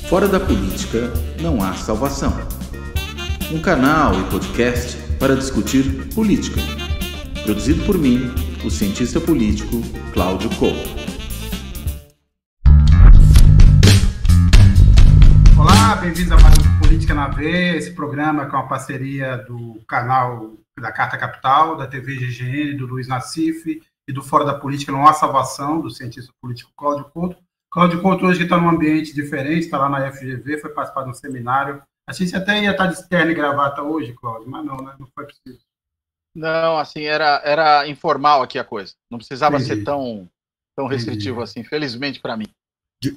Fora da política não há salvação. Um canal e podcast para discutir política. Produzido por mim, o cientista político Cláudio Couto. Olá, bem-vindos a mais um Política na V, esse programa com a parceria do canal da Carta Capital, da TV GGN, do Luiz Nassif e do Fora da Política Não Há Salvação, do cientista político Cláudio Couto. Cláudio Couto hoje está num ambiente diferente, está lá na FGV, foi participar de um seminário. A gente até ia estar de terno e gravata hoje, Cláudio, mas não, né? Não foi possível. Não, assim, era informal aqui a coisa. Não precisava ser tão restritivo assim, felizmente para mim.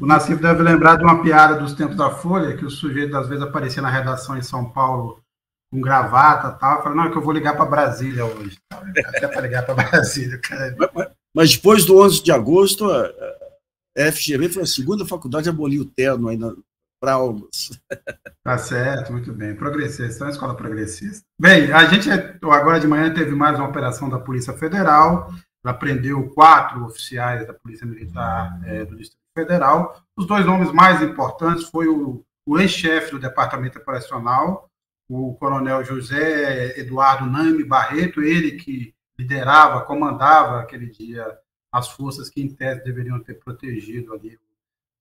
O Nassif deve lembrar de uma piada dos tempos da Folha, que o sujeito às vezes aparecia na redação em São Paulo com gravata e tal, falando, não, é que eu vou ligar para Brasília hoje. Até para ligar para Brasília. Cara. Mas depois do 11 de agosto, a FGV foi a segunda faculdade a abolir o terno aí para aulas. Tá certo, muito bem. Progressista, é uma escola progressista. Bem, a gente agora de manhã teve mais uma operação da Polícia Federal, ela prendeu 4 oficiais da Polícia Militar do Distrito Federal. Os 2 nomes mais importantes foi o ex-chefe do Departamento Operacional, o coronel José Eduardo Nami Barreto, ele que liderava, comandava aquele dia as forças que, em tese, deveriam ter protegido ali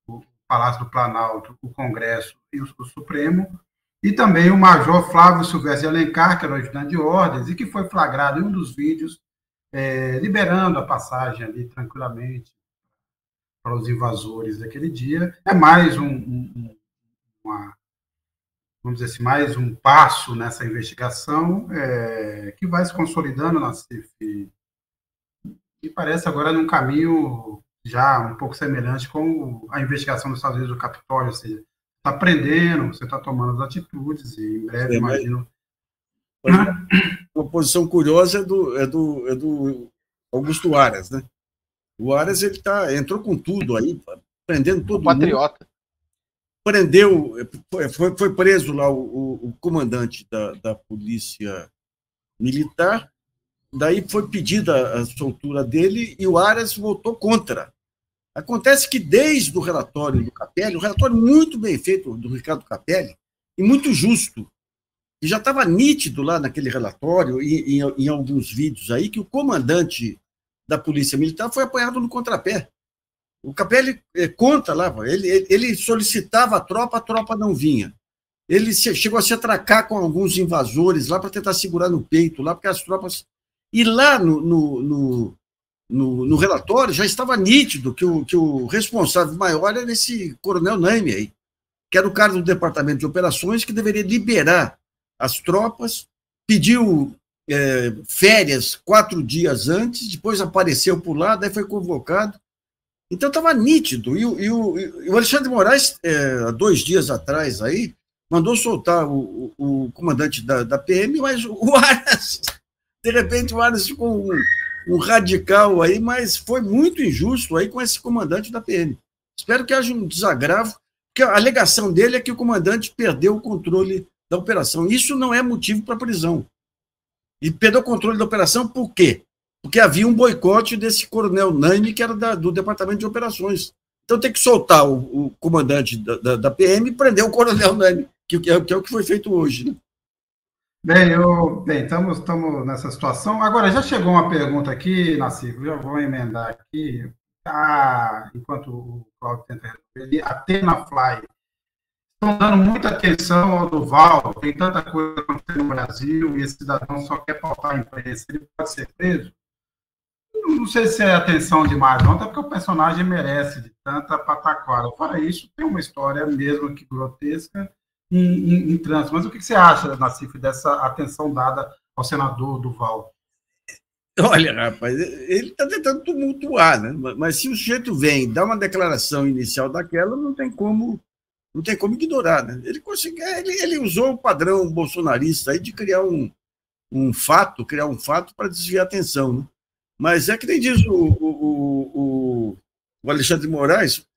o Palácio do Planalto, o Congresso e o Supremo, e também o Major Flávio Silvestre de Alencar, que era o ajudante de ordens, e que foi flagrado em um dos vídeos, liberando a passagem ali tranquilamente para os invasores daquele dia. É mais vamos dizer assim, mais um passo nessa investigação que vai se consolidando na CIF e parece agora num caminho já um pouco semelhante com a investigação dos Estados Unidos do Capitólio, ou seja, está prendendo, você está tomando as atitudes e em breve, imagino... Uma posição curiosa é do Augusto Aras, né? O Aras ele entrou com tudo aí, prendendo todo mundo. Patriota. Prendeu, foi preso lá o comandante da Polícia Militar, daí foi pedida a soltura dele e o Aras votou contra. Acontece que desde o relatório do Capelli, um relatório muito bem feito do Ricardo Capelli, e muito justo, e já estava nítido lá naquele relatório, e em alguns vídeos aí, que o comandante da Polícia Militar foi apanhado no contrapé. O Capelli conta lá, ele solicitava a tropa não vinha. Ele chegou a se atracar com alguns invasores lá para tentar segurar no peito, lá porque as tropas... E lá no relatório já estava nítido que o responsável maior era esse coronel Nami aí, que era o cara do Departamento de Operações que deveria liberar as tropas, pediu férias 4 dias antes, depois apareceu por lá, daí foi convocado. Então estava nítido. E o Alexandre de Moraes, há 2 dias atrás, aí, mandou soltar o comandante da PM, mas o Aras, de repente, o Aras ficou um radical aí, mas foi muito injusto aí com esse comandante da PM. Espero que haja um desagravo, porque a alegação dele é que o comandante perdeu o controle da operação. Isso não é motivo para prisão. E perdeu o controle da operação por quê? Porque havia um boicote desse coronel Nami, que era do Departamento de Operações. Então tem que soltar o comandante da PM e prender o coronel Nami, que é o que foi feito hoje, né? Bem, estamos nessa situação. Agora, já chegou uma pergunta aqui, Nassif, já vou emendar aqui. Enquanto o Cláudio tenta resolver, a Tenafly estão dando muita atenção ao Duval, tem tanta coisa acontecendo no Brasil e esse cidadão só quer pautar a imprensa, ele pode ser preso? Não sei se é atenção demais, não, até porque o personagem merece de tanta pataquada. Fora isso, tem uma história mesmo que grotesca em trânsito. Mas o que você acha, Nassif, dessa atenção dada ao senador Duval? Olha, rapaz, ele está tentando tumultuar, né? Mas se o sujeito vem e dá uma declaração inicial daquela, não tem como ignorar, né? Ele usou o padrão bolsonarista aí de criar um fato para desviar a atenção, né? Mas é que nem diz o Alexandre de Moraes,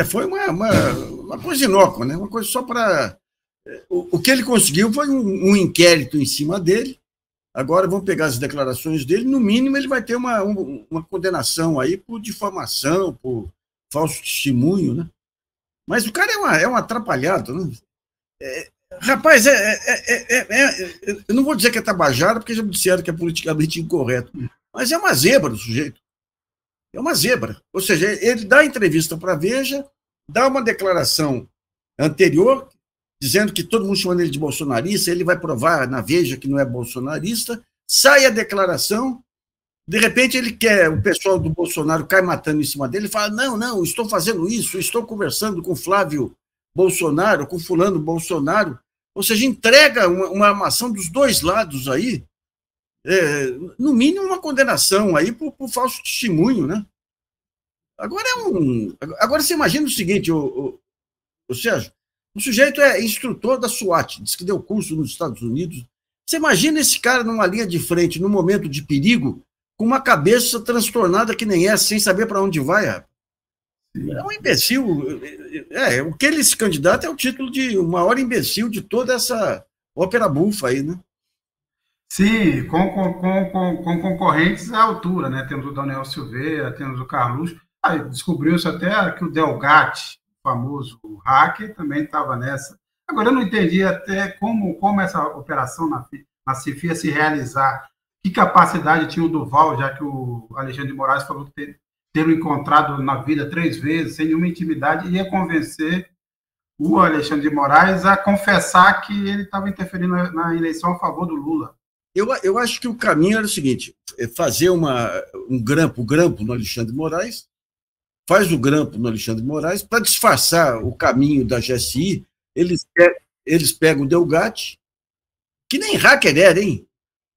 foi uma coisa inócua, né? Uma coisa só para... O que ele conseguiu foi um inquérito em cima dele. Agora vão pegar as declarações dele, no mínimo ele vai ter uma condenação aí por difamação, por falso testemunho, né? Mas o cara é um atrapalhado, né? Rapaz, eu não vou dizer que é tabajara, porque já me disseram que é politicamente incorreto, mas é uma zebra o sujeito. É uma zebra. Ou seja, ele dá entrevista para a Veja, dá uma declaração anterior, dizendo que todo mundo chamando ele de bolsonarista, ele vai provar na Veja que não é bolsonarista, sai a declaração, de repente ele quer, o pessoal do Bolsonaro cai matando em cima dele e fala, não, estou fazendo isso, estou conversando com Flávio Bolsonaro, com fulano Bolsonaro, ou seja, entrega uma armação dos dois lados aí, no mínimo uma condenação aí por falso testemunho, né? Agora você imagina o seguinte, o Sérgio, o sujeito é instrutor da SWAT, diz que deu curso nos Estados Unidos. Você imagina esse cara numa linha de frente, num momento de perigo, com uma cabeça transtornada que nem essa, sem saber para onde vai. É um imbecil. O que ele se candidata é o título de o maior imbecil de toda essa ópera bufa aí, né? Sim, com concorrentes à altura, né? Temos o Daniel Silveira, temos o Carluxo. Descobriu-se até que o Delgatti, o famoso hacker, também estava nessa. Agora, eu não entendi até como essa operação na CIF ia se realizar. Que capacidade tinha o Duval, já que o Alexandre de Moraes falou que ter o encontrado na vida 3 vezes, sem nenhuma intimidade, ia convencer o Alexandre de Moraes a confessar que ele estava interferindo na eleição a favor do Lula. Eu acho que o caminho era o seguinte, fazer um grampo no Alexandre de Moraes, faz o grampo no Alexandre de Moraes, para disfarçar o caminho da GSI, eles pegam o Delgatti, que nem hacker era, hein?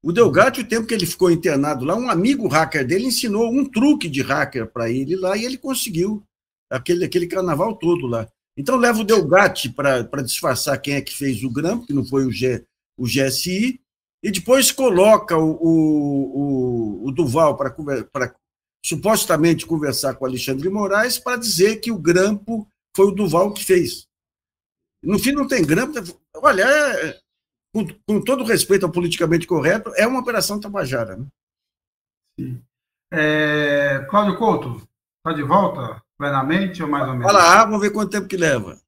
O Delgatti, o tempo que ele ficou internado lá, um amigo hacker dele ensinou um truque de hacker para ele lá, e ele conseguiu aquele carnaval todo lá. Então leva o Delgatti para disfarçar quem é que fez o grampo, que não foi o GSI, e depois coloca o Duval para supostamente conversar com o Alexandre de Moraes para dizer que o grampo foi o Duval que fez. No fim, não tem grampo. Olha, com todo respeito ao politicamente correto, é uma operação tabajara. Né? Sim. Cláudio Couto, está de volta plenamente ou mais ou menos? Fala, vamos ver quanto tempo que leva.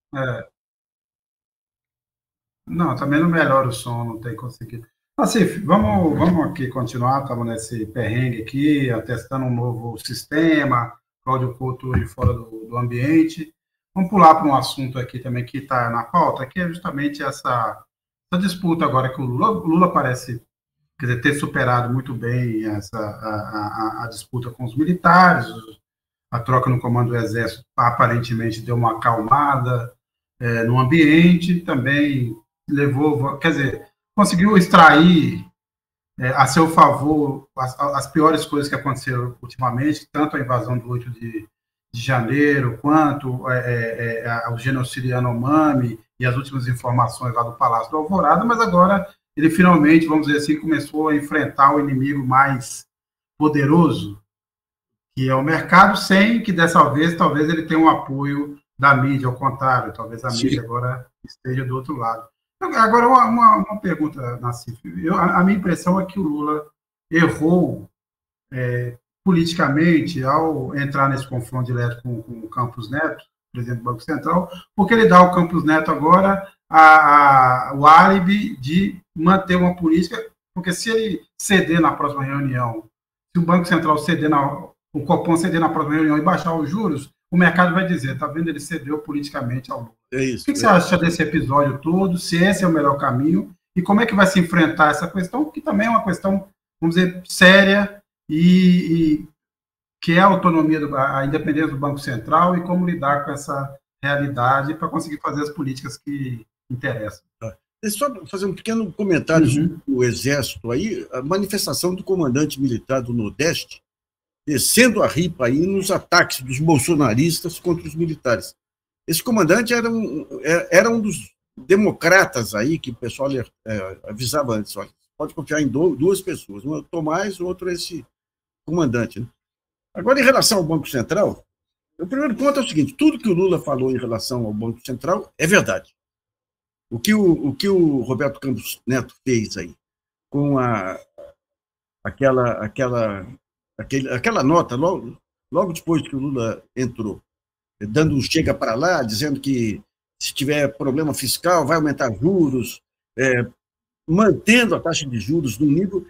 Não, também não melhora o som, não tem conseguido. Nassif, vamos aqui continuar, estamos nesse perrengue aqui, testando um novo sistema, Cláudio Couto hoje fora do ambiente. Vamos pular para um assunto aqui também que está na pauta, que é justamente essa disputa agora que o Lula parece, quer dizer, ter superado muito bem a disputa com os militares, a troca no comando do Exército aparentemente deu uma acalmada no ambiente, também levou, quer dizer, conseguiu extrair a seu favor as piores coisas que aconteceram ultimamente, tanto a invasão do 8 de janeiro, quanto o genocídio Yanomami e as últimas informações lá do Palácio do Alvorada, mas agora ele finalmente, vamos dizer assim, começou a enfrentar o inimigo mais poderoso, que é o mercado, sem que dessa vez, talvez ele tenha um apoio da mídia, ao contrário, talvez a mídia agora esteja do outro lado. Agora, uma pergunta, Nassif. A minha impressão é que o Lula errou politicamente ao entrar nesse confronto direto com o Campos Neto, presidente do Banco Central, porque ele dá ao Campos Neto agora o álibi de manter uma política, porque se ele ceder na próxima reunião, se o Banco Central ceder, o Copom ceder na próxima reunião e baixar os juros, o mercado vai dizer, está vendo, ele cedeu politicamente ao Lula. O que você acha desse episódio todo, se esse é o melhor caminho, e como é que vai se enfrentar essa questão, que também é uma questão, vamos dizer, séria, e que é a autonomia, a independência do Banco Central, e como lidar com essa realidade para conseguir fazer as políticas que interessam. Só fazer um pequeno comentário sobre o Exército aí, a manifestação do comandante militar do Nordeste, descendo a ripa aí nos ataques dos bolsonaristas contra os militares. Esse comandante era um dos democratas aí, que o pessoal avisava antes, olha, pode confiar em duas pessoas, um é o Tomás, o outro é esse comandante. Né? Agora, em relação ao Banco Central, o primeiro ponto é o seguinte, tudo que o Lula falou em relação ao Banco Central é verdade. O que o Roberto Campos Neto fez aí, com aquela nota, logo depois que o Lula entrou, dando um chega para lá, dizendo que se tiver problema fiscal vai aumentar juros, mantendo a taxa de juros num nível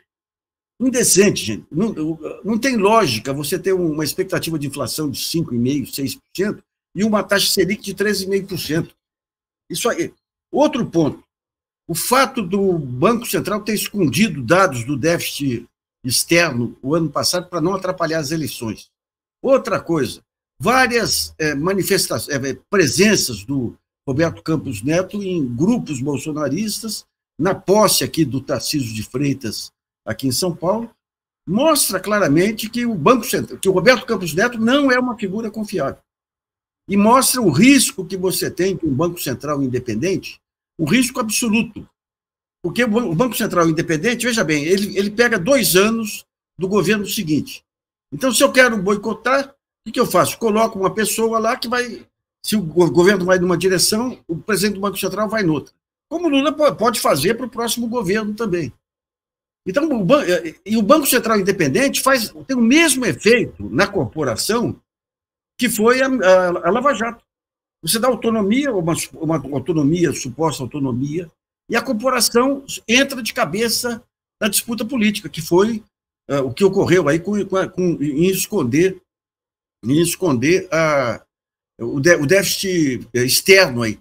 indecente, gente. Não tem lógica você ter uma expectativa de inflação de 5,5%, 6% e uma taxa Selic de 13,5%. Isso aí. Outro ponto, o fato do Banco Central ter escondido dados do déficit externo o ano passado para não atrapalhar as eleições. Outra coisa, várias presenças do Roberto Campos Neto em grupos bolsonaristas, na posse aqui do Tarcísio de Freitas, aqui em São Paulo, mostra claramente que o Banco Central, que o Roberto Campos Neto não é uma figura confiável. E mostra o risco que você tem com um Banco Central independente, um risco absoluto. Porque o Banco Central independente, veja bem, ele pega 2 anos do governo seguinte. Então, se eu quero boicotar, o que eu faço? Coloco uma pessoa lá que vai, se o governo vai numa direção, o presidente do Banco Central vai noutra. Como o Lula pode fazer para o próximo governo também. Então, o Banco Central independente tem o mesmo efeito na corporação que foi a Lava Jato. Você dá autonomia, uma autonomia, suposta autonomia, e a corporação entra de cabeça na disputa política, que foi o que ocorreu aí em esconder o déficit externo aí.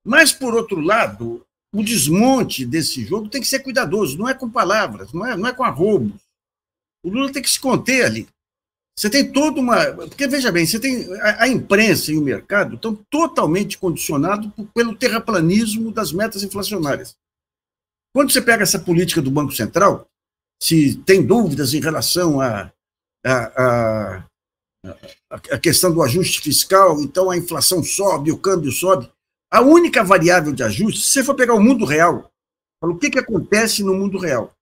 Mas, por outro lado, o desmonte desse jogo tem que ser cuidadoso, não é com palavras, não é com arroubos. O Lula tem que se conter ali. Você tem toda uma... Porque, veja bem, você tem a imprensa e o mercado estão totalmente condicionados pelo terraplanismo das metas inflacionárias. Quando você pega essa política do Banco Central, se tem dúvidas em relação à questão do ajuste fiscal, então a inflação sobe, o câmbio sobe, a única variável de ajuste, se você for pegar o mundo real, o que acontece no mundo real?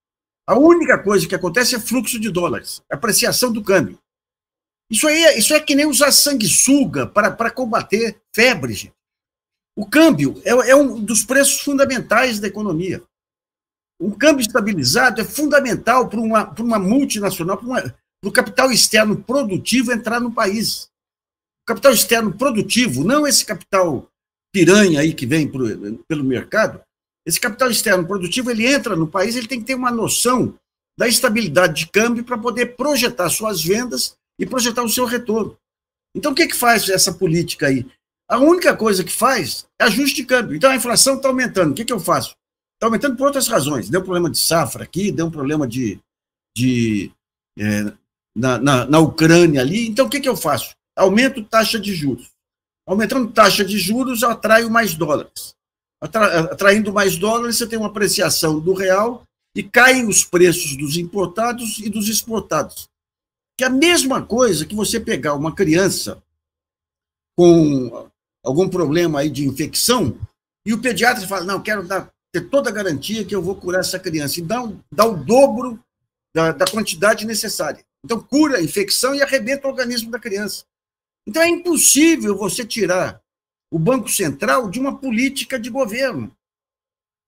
A única coisa que acontece é fluxo de dólares, apreciação do câmbio. Isso é que nem usar sanguessuga para combater febre, gente. O câmbio é um dos preços fundamentais da economia. Um câmbio estabilizado é fundamental para uma multinacional, para o capital externo produtivo entrar no país. O capital externo produtivo, não esse capital piranha aí que vem pelo mercado, esse capital externo produtivo, ele entra no país, ele tem que ter uma noção da estabilidade de câmbio para poder projetar suas vendas e projetar o seu retorno. Então, o que faz essa política aí? A única coisa que faz é ajuste de câmbio. Então, a inflação está aumentando. O que eu faço? Está aumentando por outras razões. Deu problema de safra aqui, deu um problema na Ucrânia ali. Então, o que eu faço? Aumento taxa de juros. Aumentando taxa de juros, eu atraio mais dólares. Atraindo mais dólares, você tem uma apreciação do real e caem os preços dos importados e dos exportados. Que é a mesma coisa que você pegar uma criança com algum problema aí de infecção e o pediatra fala, não, quero ter toda a garantia que eu vou curar essa criança. E dá o dobro da quantidade necessária. Então, cura a infecção e arrebenta o organismo da criança. Então, é impossível você tirar o Banco Central de uma política de governo.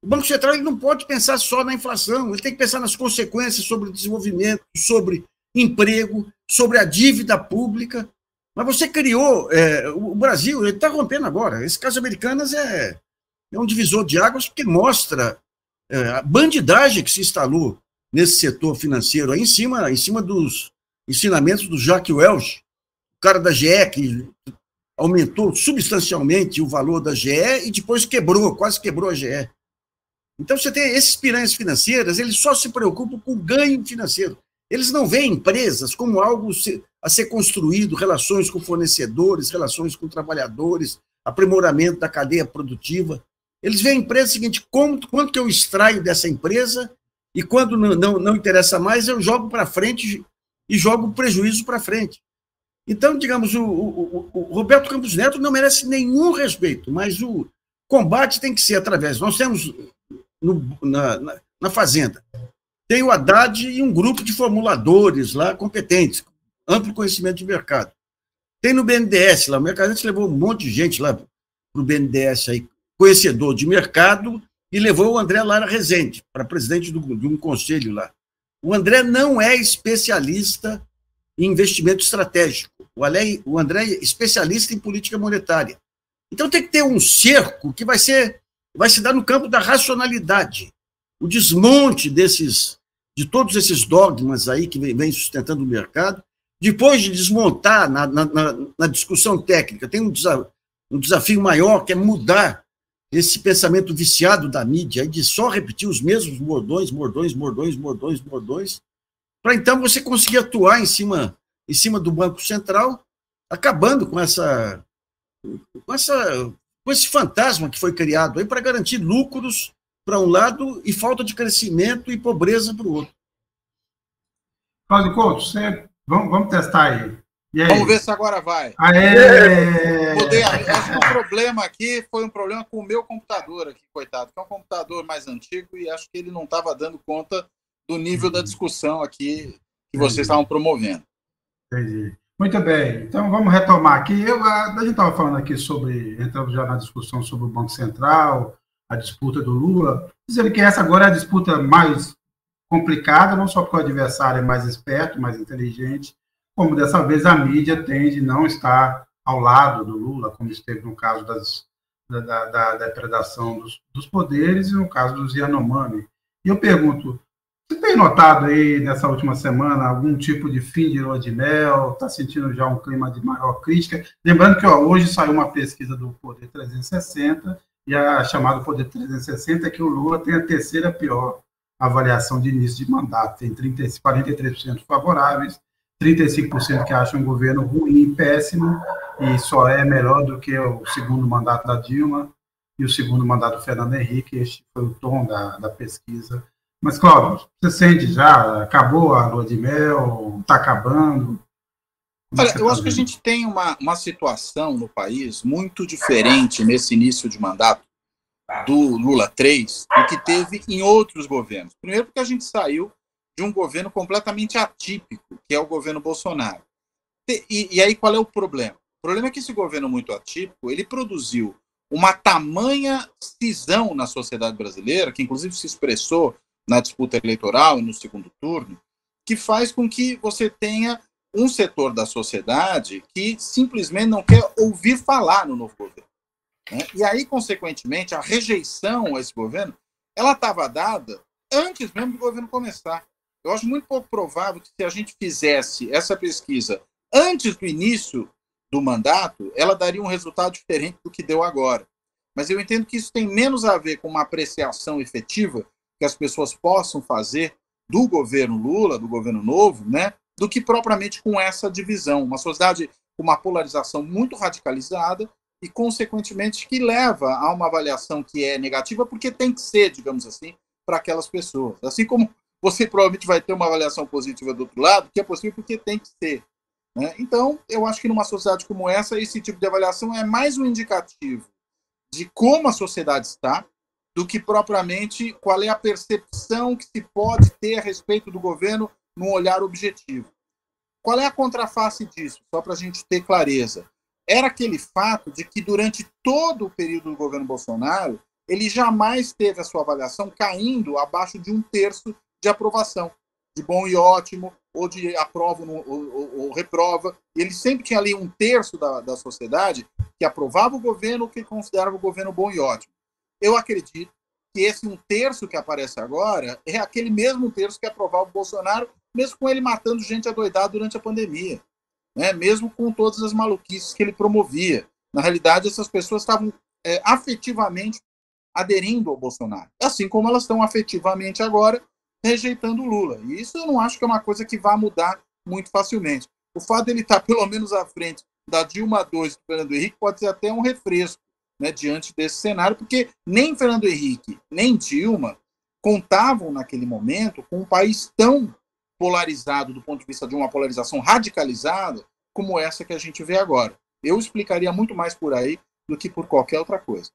O Banco Central ele não pode pensar só na inflação, ele tem que pensar nas consequências sobre o desenvolvimento, sobre emprego, sobre a dívida pública. Mas você criou... o Brasil está rompendo agora. Esse caso Americanas é um divisor de águas porque mostra a bandidagem que se instalou nesse setor financeiro, aí em cima dos ensinamentos do Jacques Welch, o cara da GE, que aumentou substancialmente o valor da GE e depois quase quebrou a GE. Então, você tem esses piranhas financeiras, eles só se preocupam com ganho financeiro. Eles não veem empresas como algo a ser construído, relações com fornecedores, relações com trabalhadores, aprimoramento da cadeia produtiva. Eles veem a empresa seguinte, quanto que eu extraio dessa empresa e quando não interessa mais, eu jogo para frente e jogo prejuízo para frente. Então, digamos, o Roberto Campos Neto não merece nenhum respeito, mas o combate tem que ser através... Nós temos na Fazenda, tem o Haddad e um grupo de formuladores lá competentes, amplo conhecimento de mercado. Tem no BNDES lá, o Mercadante levou um monte de gente lá para o BNDES, aí, conhecedor de mercado, e levou o André Lara Rezende para presidente de um conselho lá. O André não é especialista em investimento estratégico. O André é especialista em política monetária. Então tem que ter um cerco que vai se dar no campo da racionalidade. O desmonte de todos esses dogmas aí que vem sustentando o mercado, depois de desmontar na discussão técnica, tem um desafio maior, que é mudar esse pensamento viciado da mídia, de só repetir os mesmos bordões, para então você conseguir atuar em cima do Banco Central, acabando com esse fantasma que foi criado aí para garantir lucros para um lado e falta de crescimento e pobreza para o outro. Cláudio Couto, vamos testar aí. E aí? Vamos ver se agora vai. Mudei. Acho que o problema aqui foi um problema com o meu computador aqui, coitado, que é um computador mais antigo e acho que ele não estava dando conta do nível da discussão aqui que vocês estavam promovendo. Entendi. Muito bem. Então, vamos retomar aqui. A gente estava falando aqui entramos já na discussão sobre o Banco Central, a disputa do Lula, dizendo que essa agora é a disputa mais complicada, não só porque o adversário é mais esperto, mais inteligente, como dessa vez a mídia tende a não estar ao lado do Lula, como esteve no caso da depredação dos poderes e no caso dos Yanomami. E eu pergunto, você tem notado aí nessa última semana algum tipo de fim de lua de mel? Está sentindo já um clima de maior crítica? Lembrando que hoje saiu uma pesquisa do Poder 360 e a chamada Poder 360 é que o Lula tem a terceira pior avaliação de início de mandato. Tem 43% favoráveis, 35% que acham o governo ruim, péssimo, e só é melhor do que o segundo mandato da Dilma e o segundo mandato do Fernando Henrique. Este foi o tom da pesquisa. Mas, Cláudio, você sente já? Acabou a lua de mel? Está acabando? Olha, eu acho que a gente tem uma situação no país muito diferente nesse início de mandato do Lula 3 do que teve em outros governos. Primeiro porque a gente saiu de um governo completamente atípico, que é o governo Bolsonaro. E aí qual é o problema? O problema é que esse governo muito atípico, ele produziu uma tamanha cisão na sociedade brasileira, que inclusive se expressou na disputa eleitoral e no segundo turno, que faz com que você tenha um setor da sociedade que simplesmente não quer ouvir falar no novo governo. Né? E aí, consequentemente, a rejeição a esse governo, ela estava dada antes mesmo do governo começar. Eu acho muito pouco provável que se a gente fizesse essa pesquisa antes do início do mandato, ela daria um resultado diferente do que deu agora. Mas eu entendo que isso tem menos a ver com uma apreciação efetiva que as pessoas possam fazer do governo Lula, do governo novo, né, do que propriamente com essa divisão. Uma sociedade com uma polarização muito radicalizada e, consequentemente, que leva a uma avaliação que é negativa, porque tem que ser, digamos assim, para aquelas pessoas. Assim como você provavelmente vai ter uma avaliação positiva do outro lado, que é possível porque tem que ser. Né? Então, eu acho que numa sociedade como essa, esse tipo de avaliação é mais um indicativo de como a sociedade está, do que propriamente qual é a percepção que se pode ter a respeito do governo num olhar objetivo. Qual é a contraface disso? Só para a gente ter clareza. Era aquele fato de que durante todo o período do governo Bolsonaro, ele jamais teve a sua avaliação caindo abaixo de 1/3 de aprovação, de bom e ótimo, ou de aprova ou reprova. Ele sempre tinha ali 1/3 da sociedade que aprovava o governo ou que considerava o governo bom e ótimo. Eu acredito que esse 1/3 que aparece agora é aquele mesmo 1/3 que aprovava o Bolsonaro, mesmo com ele matando gente adoidada durante a pandemia, né? Mesmo com todas as maluquices que ele promovia. Na realidade, essas pessoas estavam afetivamente aderindo ao Bolsonaro, assim como elas estão afetivamente agora rejeitando o Lula. E isso eu não acho que é uma coisa que vá mudar muito facilmente. O fato de ele estar pelo menos à frente da Dilma II e do Fernando Henrique pode ser até um refresco, né, diante desse cenário, porque nem Fernando Henrique, nem Dilma contavam naquele momento com um país tão polarizado do ponto de vista de uma polarização radicalizada como essa que a gente vê agora. Eu explicaria muito mais por aí do que por qualquer outra coisa.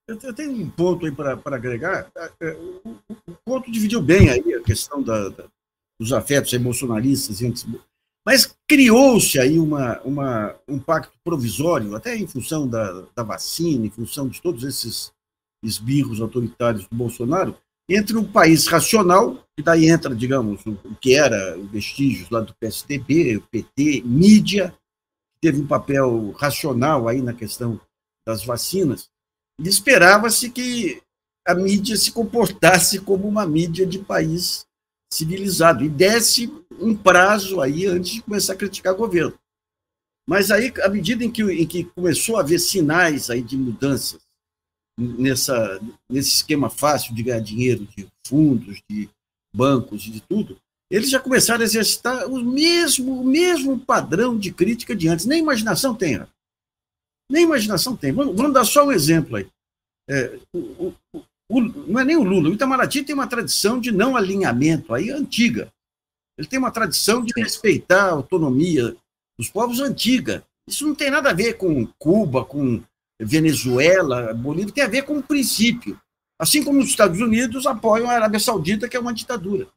Eu tenho um ponto aí para agregar. O ponto dividiu bem aí a questão dos afetos emocionalistas, mas criou-se aí um pacto provisório, até em função da vacina, em função de todos esses esbirros autoritários do Bolsonaro, entre um país racional, e daí entra, digamos, o que era vestígios lá do PSDB, o PT, mídia, que teve um papel racional aí na questão das vacinas, e esperava-se que a mídia se comportasse como uma mídia de país civilizado e desse um prazo aí antes de começar a criticar o governo. Mas aí, à medida em que começou a haver sinais aí de mudanças nesse esquema fácil de ganhar dinheiro de fundos, de bancos, de tudo, eles já começaram a exercitar o mesmo padrão de crítica de antes. Nem imaginação tem. Nem imaginação tem. Vamos dar só um exemplo aí. Não é nem o Lula. O Itamaraty tem uma tradição de não alinhamento aí antiga. Ele tem uma tradição de respeitar a autonomia dos povos antiga. Isso não tem nada a ver com Cuba, com Venezuela, Bolívia, tem a ver com o princípio. Assim como os Estados Unidos apoiam a Arábia Saudita, que é uma ditadura.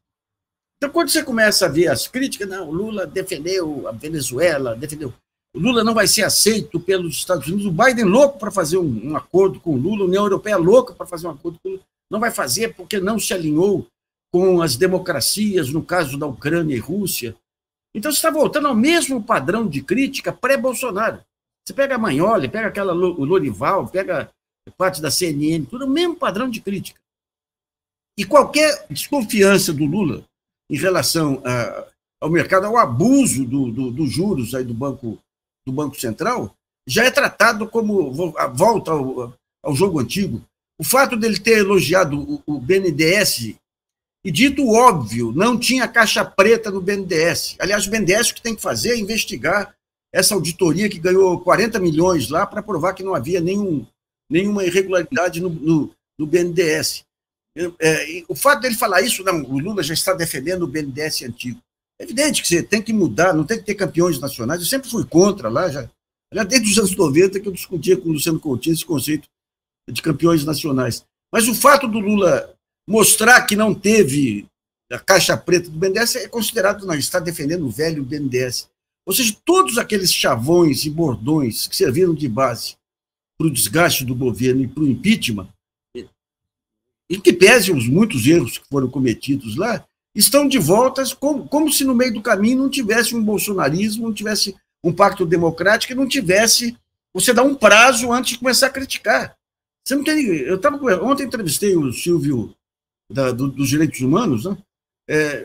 Então, quando você começa a ver as críticas, não, o Lula defendeu a Venezuela, o Lula não vai ser aceito pelos Estados Unidos, o Biden louco para fazer um acordo com o Lula, a União Europeia louca para fazer um acordo com o Lula, não vai fazer porque não se alinhou com as democracias, no caso da Ucrânia e Rússia. Então, você está voltando ao mesmo padrão de crítica pré-Bolsonaro. Você pega a Magnoli, pega o Lorival, pega parte da CNN, tudo é o mesmo padrão de crítica. E qualquer desconfiança do Lula em relação ao mercado, ao abuso dos juros aí do Banco Central, já é tratado como a volta ao jogo antigo. O fato dele ter elogiado o BNDES, e dito o óbvio, não tinha caixa preta no BNDES. Aliás, o BNDES o que tem que fazer é investigar essa auditoria que ganhou 40 milhões lá para provar que não havia nenhuma irregularidade no BNDES. O fato dele falar isso, não, o Lula já está defendendo o BNDES antigo. É evidente que você tem que mudar, não tem que ter campeões nacionais. Eu sempre fui contra lá, já desde os anos 90 que eu discutia com o Luciano Coutinho esse conceito de campeões nacionais. Mas o fato do Lula mostrar que não teve a caixa preta do BNDES é considerado, não, está defendendo o velho BNDES. Ou seja, todos aqueles chavões e bordões que serviram de base para o desgaste do governo e para o impeachment, em que pese os muitos erros que foram cometidos lá, estão de volta como se no meio do caminho não tivesse um bolsonarismo, não tivesse um pacto democrático e não tivesse você dar um prazo antes de começar a criticar. Você não tem, ontem entrevistei o Silvio dos Direitos Humanos, né?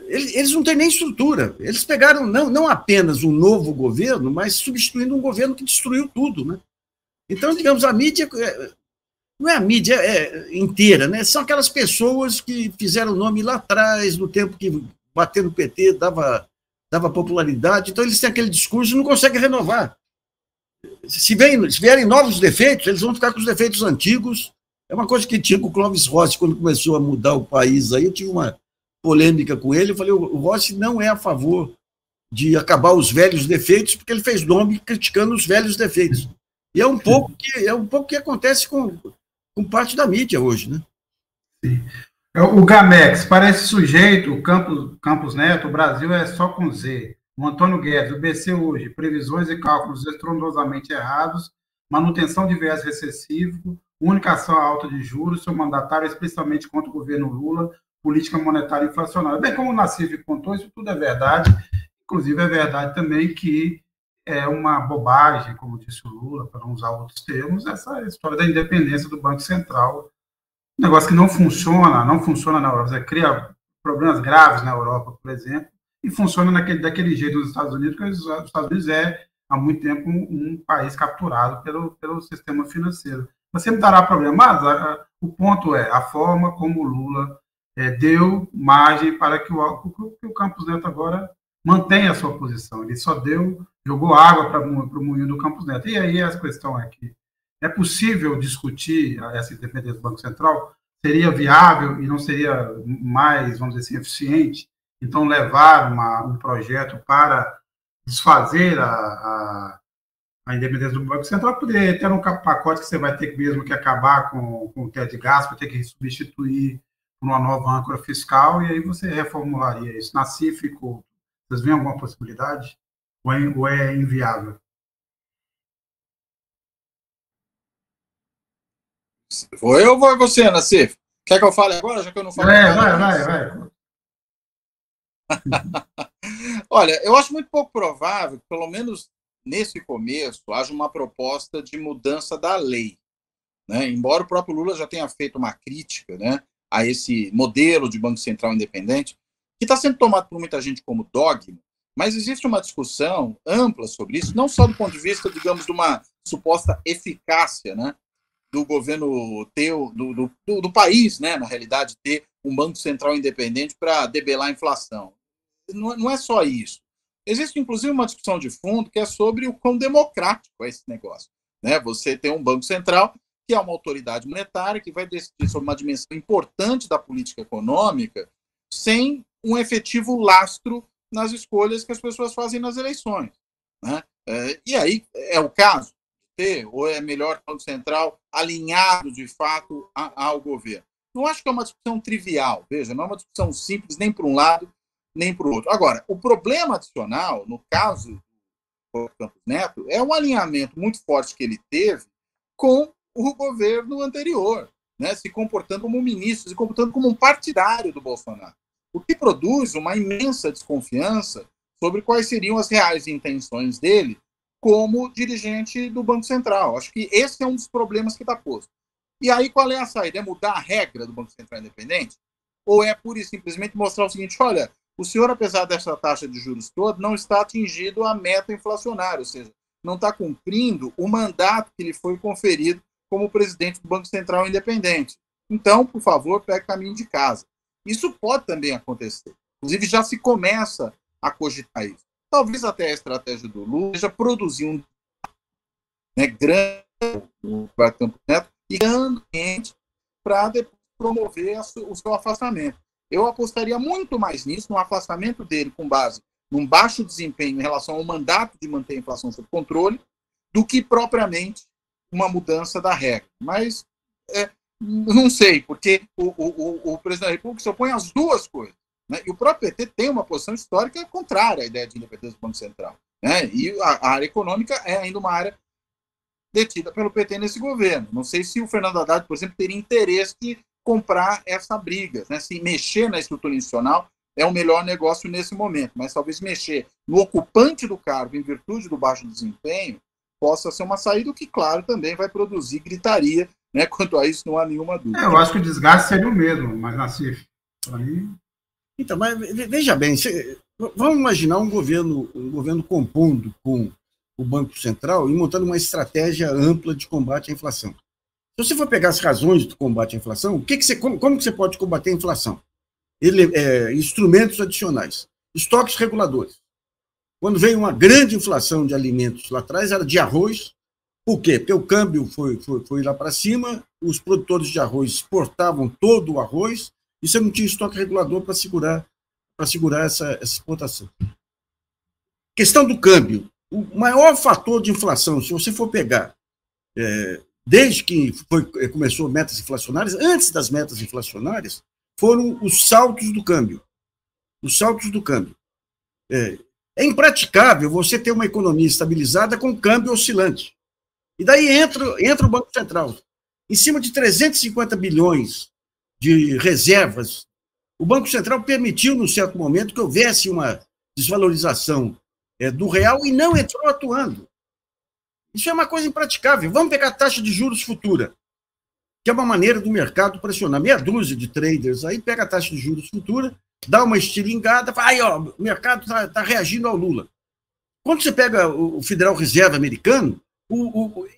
Eles não têm nem estrutura. Eles pegaram não apenas um novo governo, mas substituindo um governo que destruiu tudo, né? Então, digamos, a mídia não é a mídia inteira, né? São aquelas pessoas que fizeram nome lá atrás, no tempo que bater no PT dava popularidade. Então, eles têm aquele discurso e não conseguem renovar. Se vierem novos defeitos, eles vão ficar com os defeitos antigos. É uma coisa que tinha com o Clóvis Rossi, quando começou a mudar o país. Aí eu tive uma polêmica com ele. Eu falei, o Rossi não é a favor de acabar os velhos defeitos, porque ele fez nome criticando os velhos defeitos. E é um pouco que acontece com parte da mídia hoje, né? Sim. O Gamex, para esse sujeito, o Campos Neto, o Brasil é só com Z. O Antônio Guedes, o BC hoje, previsões e cálculos estrondosamente errados, manutenção de viés recessivo, única ação alta de juros, seu mandatário especialmente contra o governo Lula, política monetária inflacionária. Bem, como o Nassif contou, isso tudo é verdade, inclusive é verdade também que é uma bobagem, como disse o Lula, para não usar outros termos, essa história da independência do Banco Central, um negócio que não funciona na Europa, você cria problemas graves na Europa, por exemplo, e funciona daquele jeito nos Estados Unidos, porque os Estados Unidos há muito tempo, um país capturado pelo sistema financeiro. Mas sempre dará problema, mas o ponto é a forma como o Lula deu margem para que o Campos Neto agora mantenha a sua posição. Ele só jogou água para o moinho do Campos Neto. E aí a questão é que é possível discutir essa independência do Banco Central? Seria viável e não seria mais, vamos dizer assim, eficiente? Então, levar um projeto para desfazer a independência do Banco Central, poderia ter um pacote que você vai ter mesmo que acabar com o teto de gasto, vai ter que substituir por uma nova âncora fiscal, e aí você reformularia isso. Na CIF, vocês veem alguma possibilidade? Ou é inviável? Vou eu ou vai você, Nassif? Quer que eu fale agora, já que eu não falei Vai. Olha, eu acho muito pouco provável que, pelo menos nesse começo, haja uma proposta de mudança da lei, né? Embora o próprio Lula já tenha feito uma crítica, né, a esse modelo de Banco Central independente, que está sendo tomado por muita gente como dogma, mas existe uma discussão ampla sobre isso, não só do ponto de vista, digamos, de uma suposta eficácia, né, do governo ter, do país, né, na realidade, ter um Banco Central independente para debelar a inflação. Não é só isso. Existe, inclusive, uma discussão de fundo que é sobre o quão democrático é esse negócio, né? Você tem um Banco Central que é uma autoridade monetária que vai decidir sobre uma dimensão importante da política econômica sem um efetivo lastro nas escolhas que as pessoas fazem nas eleições, né? E aí é o caso de ter, ou é melhor o Banco Central alinhado, de fato, ao governo? Não acho que é uma discussão trivial, veja, não é uma discussão simples nem para um lado, nem para o outro. Agora, o problema adicional, no caso do Campos Neto, é um alinhamento muito forte que ele teve com o governo anterior, né? Se comportando como um ministro, se comportando como um partidário do Bolsonaro, o que produz uma imensa desconfiança sobre quais seriam as reais intenções dele como dirigente do Banco Central. Acho que esse é um dos problemas que está posto. E aí, qual é a saída? É mudar a regra do Banco Central independente? Ou é pura e simplesmente mostrar o seguinte, olha, o senhor, apesar dessa taxa de juros toda, não está atingindo a meta inflacionária, ou seja, não está cumprindo o mandato que lhe foi conferido como presidente do Banco Central independente. Então, por favor, pegue caminho de casa. Isso pode também acontecer. Inclusive, já se começa a cogitar isso. Talvez até a estratégia do Lula seja produzir um grande no Campos Neto e grande para depois promover o seu afastamento. Eu apostaria muito mais nisso, no afastamento dele com base num baixo desempenho em relação ao mandato de manter a inflação sob controle, do que propriamente uma mudança da regra. Mas não sei, porque o presidente da República se opõe às duas coisas, né? E o próprio PT tem uma posição histórica contrária à ideia de independência do Banco Central, né? E a área econômica é ainda uma área detida pelo PT nesse governo. Não sei se o Fernando Haddad, por exemplo, teria interesse de comprar essa briga, né? Se mexer na estrutura institucional é o melhor negócio nesse momento, mas talvez mexer no ocupante do cargo em virtude do baixo desempenho possa ser uma saída que, claro, também vai produzir gritaria, né? Quanto a isso, não há nenhuma dúvida. Eu acho que o desgaste seria o mesmo, mas Nassif, aí... Então, mas veja bem, vamos imaginar um governo compondo com o Banco Central e montando uma estratégia ampla de combate à inflação. Se você for pegar as razões do combate à inflação, como que você pode combater a inflação? Instrumentos adicionais, estoques reguladores. Quando veio uma grande inflação de alimentos lá atrás, era de arroz. Por quê? Porque o câmbio foi lá para cima, os produtores de arroz exportavam todo o arroz e você não tinha estoque regulador para segurar essa exportação. Questão do câmbio. O maior fator de inflação, se você for pegar, desde que começou metas inflacionárias, antes das metas inflacionárias, foram os saltos do câmbio. Os saltos do câmbio. É impraticável você ter uma economia estabilizada com câmbio oscilante. E daí entra o Banco Central. Em cima de 350 bilhões de reservas, o Banco Central permitiu, num certo momento, que houvesse uma desvalorização do real e não entrou atuando. Isso é uma coisa impraticável. Vamos pegar a taxa de juros futura, que é uma maneira do mercado pressionar. Meia dúzia de traders aí pega a taxa de juros futura, dá uma estilingada, fala, o mercado está reagindo ao Lula. Quando você pega o Federal Reserve americano,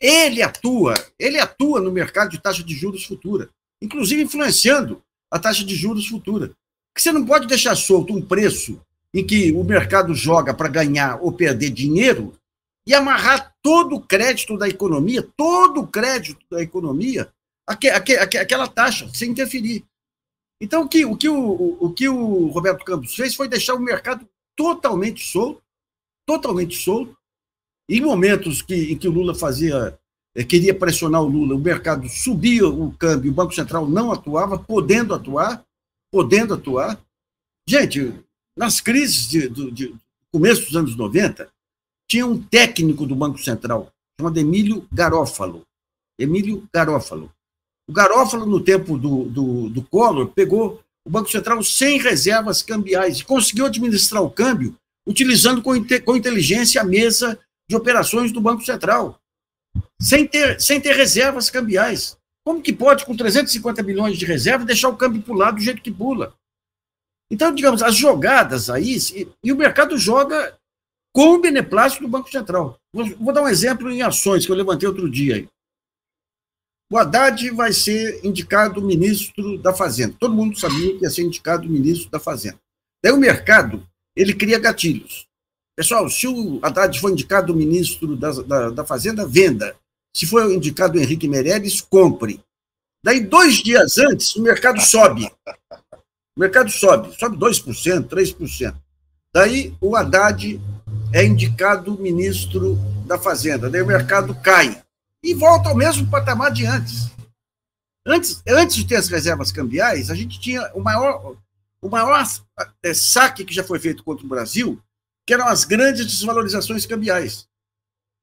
ele atua no mercado de taxa de juros futura, inclusive influenciando a taxa de juros futura. Porque você não pode deixar solto um preço em que o mercado joga para ganhar ou perder dinheiro e amarrar todo o crédito da economia, aquela taxa, sem interferir. Então, o que o Roberto Campos fez foi deixar o mercado totalmente solto, em momentos em que o Lula queria pressionar o Lula, o mercado subia o câmbio, o Banco Central não atuava, podendo atuar. Gente, nas crises de começo dos anos 90, tinha um técnico do Banco Central, chamado Emílio Garófalo. O Garofalo, no tempo do Collor, pegou o Banco Central sem reservas cambiais e conseguiu administrar o câmbio utilizando com inteligência a mesa de operações do Banco Central, sem ter reservas cambiais. Como que pode, com 350 bilhões de reserva, deixar o câmbio pular do jeito que pula? Então, digamos, as jogadas aí, e o mercado joga com o beneplácito do Banco Central. Vou dar um exemplo em ações que eu levantei outro dia aí. O Haddad vai ser indicado ministro da Fazenda. Todo mundo sabia que ia ser indicado ministro da Fazenda. Daí o mercado, ele cria gatilhos. Pessoal, se o Haddad for indicado ministro da Fazenda, venda. Se for indicado o Henrique Meirelles, compre. Daí, 2 dias antes, o mercado sobe. O mercado sobe 2%, 3%. Daí, o Haddad é indicado ministro da Fazenda. Daí, o mercado cai. E volta ao mesmo patamar de antes. Antes de ter as reservas cambiais, a gente tinha o maior saque que já foi feito contra o Brasil, que eram as grandes desvalorizações cambiais.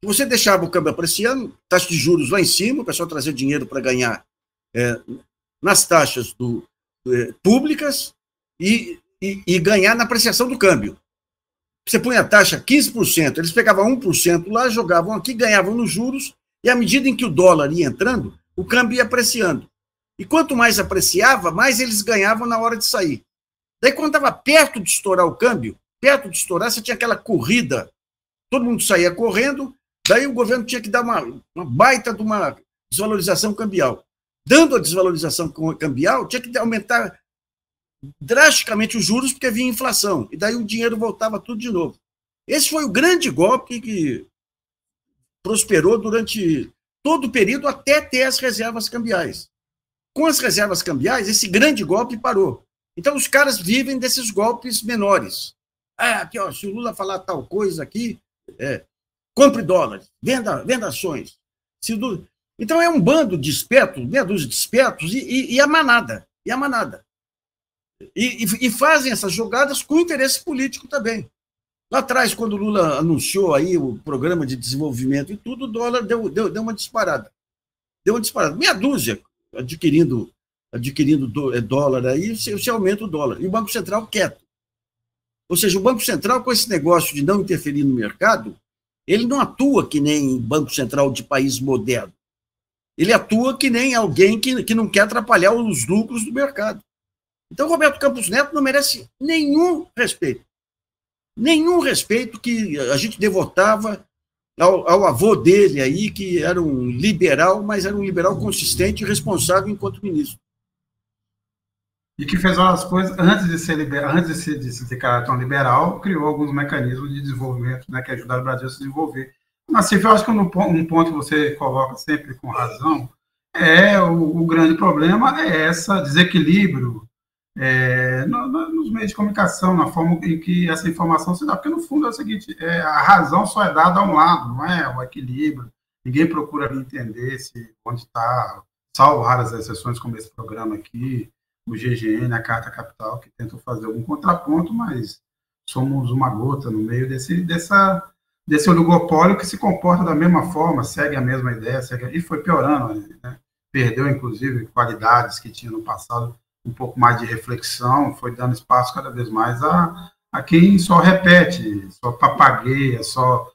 Você deixava o câmbio apreciando, taxa de juros lá em cima, o pessoal trazia dinheiro para ganhar nas taxas públicas e ganhar na apreciação do câmbio. Você põe a taxa 15%, eles pegavam 1% lá, jogavam aqui, ganhavam nos juros, e à medida em que o dólar ia entrando, o câmbio ia apreciando. E quanto mais apreciava, mais eles ganhavam na hora de sair. Daí, quando estava perto de estourar o câmbio, você tinha aquela corrida, todo mundo saía correndo, daí o governo tinha que dar uma baita de uma desvalorização cambial. Dando a desvalorização cambial, tinha que aumentar drasticamente os juros, porque vinha inflação, e daí o dinheiro voltava tudo de novo. Esse foi o grande golpe que prosperou durante todo o período até ter as reservas cambiais. Com as reservas cambiais, esse grande golpe parou. Então, os caras vivem desses golpes menores. Aqui, ó, se o Lula falar tal coisa aqui, compre dólares, venda ações. Então, é um bando de espertos, meia dúzia de espertos, e a manada. E fazem essas jogadas com interesse político também. Lá atrás, quando o Lula anunciou aí o programa de desenvolvimento e tudo, o dólar deu uma disparada. Meia dúzia adquirindo dólar aí, você aumenta o dólar. E o Banco Central quieto. Ou seja, o Banco Central, com esse negócio de não interferir no mercado, ele não atua que nem Banco Central de país moderno. Ele atua que nem alguém que não quer atrapalhar os lucros do mercado. Então, Roberto Campos Neto não merece nenhum respeito. Nenhum respeito que a gente devotava ao avô dele aí, que era um liberal, mas era um liberal consistente e responsável enquanto ministro. E que fez as coisas, antes de se declarar tão liberal, criou alguns mecanismos de desenvolvimento, né, que ajudaram o Brasil a se desenvolver. Mas, eu acho que um ponto que você coloca sempre com razão, o grande problema é esse desequilíbrio nos meios de comunicação, na forma em que essa informação se dá, porque no fundo é o seguinte, a razão só é dada a um lado, não é o equilíbrio, ninguém procura ali entender onde está, salvo raras exceções como esse programa aqui, o GGN, a Carta Capital, que tentam fazer algum contraponto, mas somos uma gota no meio desse oligopólio que se comporta da mesma forma, segue a mesma ideia, e foi piorando, né? Perdeu, inclusive, qualidades que tinha no passado, um pouco mais de reflexão, foi dando espaço cada vez mais a quem só repete, só papagueia, só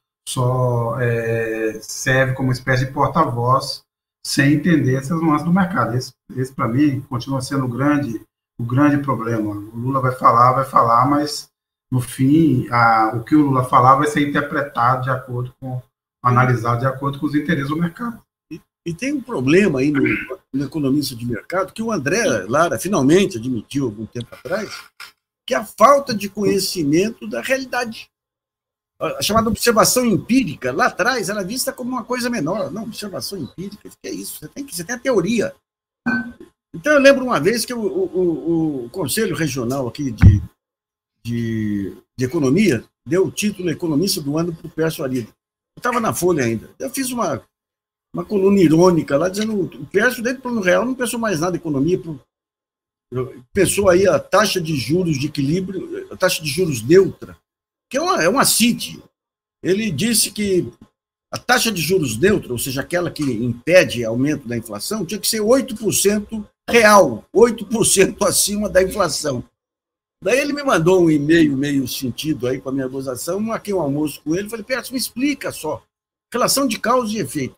serve como uma espécie de porta-voz, sem entender essas nuances do mercado. Esse para mim, continua sendo o grande problema. O Lula vai falar, mas, no fim, o que o Lula falar vai ser interpretado analisado de acordo com os interesses do mercado. E tem um problema aí no economista de mercado, que o André Lara finalmente admitiu algum tempo atrás, que é a falta de conhecimento da realidade. A chamada observação empírica, lá atrás, era vista como uma coisa menor. Não, observação empírica, o que é isso? Você tem a teoria. Então, eu lembro uma vez que o Conselho Regional aqui de Economia deu o título Economista do Ano para o Pércio Arida. Eu estava na Folha ainda. Eu fiz uma coluna irônica lá, dizendo o Pércio, dentro do Plano Real, não pensou mais nada em economia, pensou aí a taxa de juros de equilíbrio, a taxa de juros neutra, que é uma CIT. Ele disse que A taxa de juros neutra, ou seja, aquela que impede aumento da inflação, tinha que ser 8% real, 8% acima da inflação. Daí ele me mandou um e-mail meio sentido aí com a minha gozação, marquei um almoço com ele, falei, Perto, me explica só, relação de causa e efeito.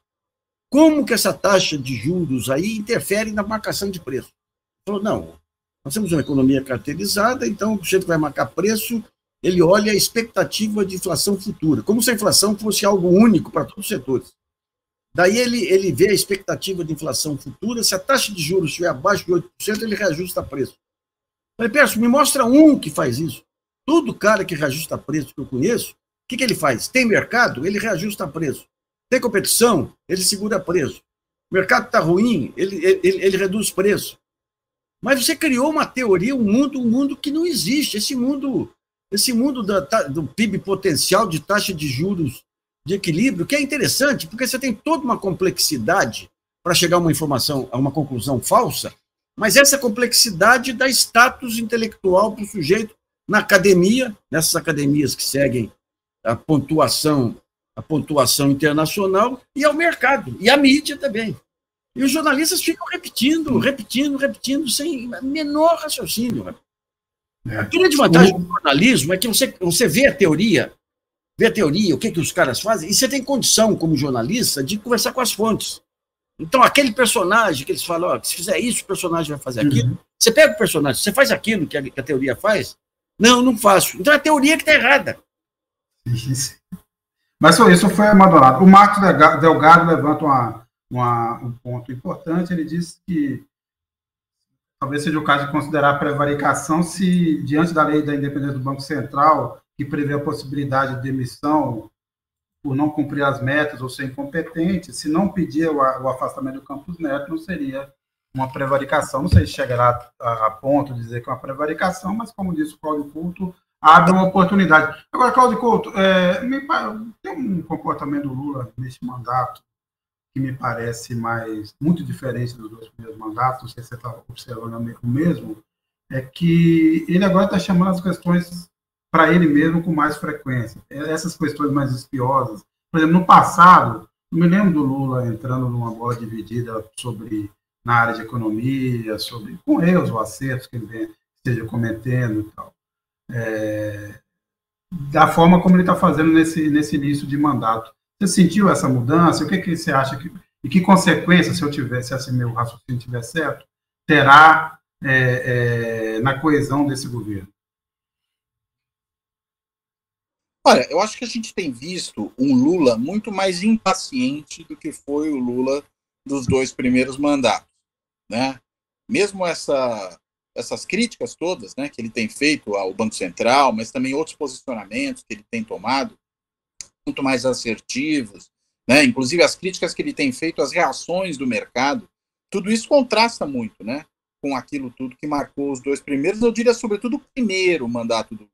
Como que essa taxa de juros aí interfere na marcação de preço? Ele falou, não, nós temos uma economia carteirizada, então o sujeito vai marcar preço, ele olha a expectativa de inflação futura, como se a inflação fosse algo único para todos os setores. Daí ele vê a expectativa de inflação futura, se a taxa de juros estiver abaixo de 8%, ele reajusta preço. Falei, Perso, me mostra um que faz isso. Todo cara que reajusta preço que eu conheço, o que ele faz? Tem mercado? Ele reajusta preço. Tem competição? Ele segura preço. O mercado está ruim? Ele reduz preço. Mas você criou uma teoria, um mundo que não existe. Esse mundo do PIB potencial de taxa de juros de equilíbrio, que é interessante, porque você tem toda uma complexidade para chegar a uma informação, a uma conclusão falsa, mas essa complexidade dá status intelectual para o sujeito na academia, nessas academias que seguem a pontuação internacional, e ao mercado, e à mídia também. E os jornalistas ficam repetindo, sem menor raciocínio. A grande vantagem do jornalismo é que você vê a teoria, o que os caras fazem, e você tem condição, como jornalista, de conversar com as fontes. Então, aquele personagem que eles falam, se fizer isso, o personagem vai fazer aquilo. Você pega o personagem, você faz aquilo que a teoria faz? Não faço. Então, é a teoria que está errada. Mas isso foi abandonado. O Marcos Delgado levanta um ponto importante. Ele diz que talvez seja o caso de considerar a prevaricação se, diante da lei da independência do Banco Central, que prevê a possibilidade de demissão por não cumprir as metas ou ser incompetente, se não pedir o afastamento do Campos Neto, não seria uma prevaricação. Não sei se chegará a ponto de dizer que é uma prevaricação, mas, como disse o Cláudio Couto, abre uma oportunidade. Agora, Cláudio Couto, tem um comportamento do Lula neste mandato que me parece muito diferente dos dois primeiros mandatos, não sei se você está observando o mesmo, é que ele agora está chamando as questões para ele mesmo com mais frequência. Essas questões mais espiosas. Por exemplo, no passado, eu me lembro do Lula entrando numa bola dividida na área de economia, com erros ou acertos que ele esteja cometendo e tal. Da forma como ele está fazendo nesse início de mandato. Você sentiu essa mudança? O que você acha e que consequências, se esse meu raciocínio estiver certo, terá na coesão desse governo? Olha, eu acho que a gente tem visto um Lula muito mais impaciente do que foi o Lula dos dois primeiros mandatos, né? Mesmo essas críticas todas, né, que ele tem feito ao Banco Central, mas também outros posicionamentos que ele tem tomado, muito mais assertivos, né? Inclusive as críticas que ele tem feito às reações do mercado, tudo isso contrasta muito, né, com aquilo tudo que marcou os dois primeiros, eu diria sobretudo o primeiro mandato do Lula,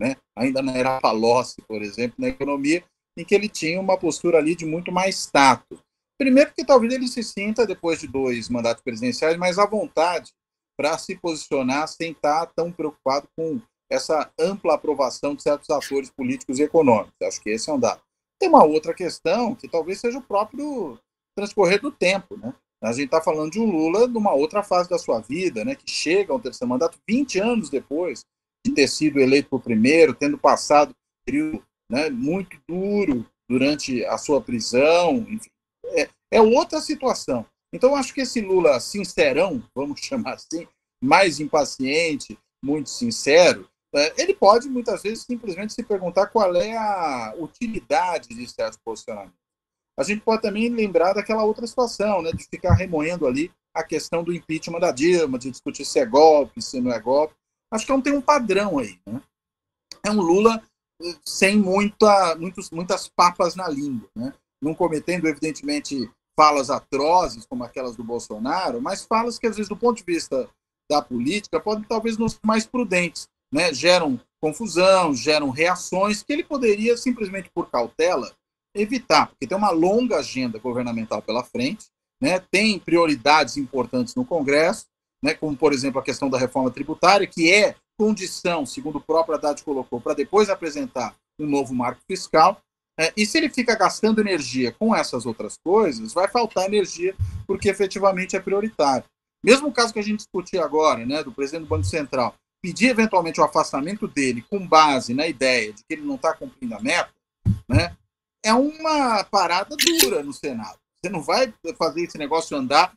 né? Ainda não era Palocci, por exemplo, na economia, em que ele tinha uma postura ali de muito mais tato. Primeiro que talvez ele se sinta, depois de 2 mandatos presidenciais, mais à vontade para se posicionar sem estar tão preocupado com essa ampla aprovação de certos atores políticos e econômicos. Acho que esse é um dado. Tem uma outra questão que talvez seja o próprio transcorrer do tempo, né? A gente está falando de um Lula numa outra fase da sua vida, né, que chega ao terceiro mandato 20 anos depois de ter sido eleito por primeiro, tendo passado um período, né, muito duro durante a sua prisão, enfim. É outra situação. Então, acho que esse Lula sincerão, vamos chamar assim, mais impaciente, muito sincero, ele pode, muitas vezes, simplesmente se perguntar qual é a utilidade de certos posicionamentos. A gente pode também lembrar daquela outra situação, né, de ficar remoendo ali a questão do impeachment da Dilma, de discutir se é golpe, se não é golpe. Acho que não tem um padrão aí, né? É um Lula sem muitas papas na língua, né? Não cometendo, evidentemente, falas atrozes, como aquelas do Bolsonaro, mas falas que, às vezes, do ponto de vista da política, podem talvez não ser mais prudentes, né? Geram confusão, geram reações que ele poderia, simplesmente por cautela, evitar, porque tem uma longa agenda governamental pela frente, né? Tem prioridades importantes no Congresso, né? Como, por exemplo, a questão da reforma tributária, que é condição, segundo o próprio Haddad colocou, para depois apresentar um novo marco fiscal. E se ele fica gastando energia com essas outras coisas, vai faltar energia porque efetivamente é prioritário. Mesmo o caso que a gente discutiu agora, né, do presidente do Banco Central, pedir eventualmente o afastamento dele com base na ideia de que ele não está cumprindo a meta, né, é uma parada dura no Senado. Você não vai fazer esse negócio andar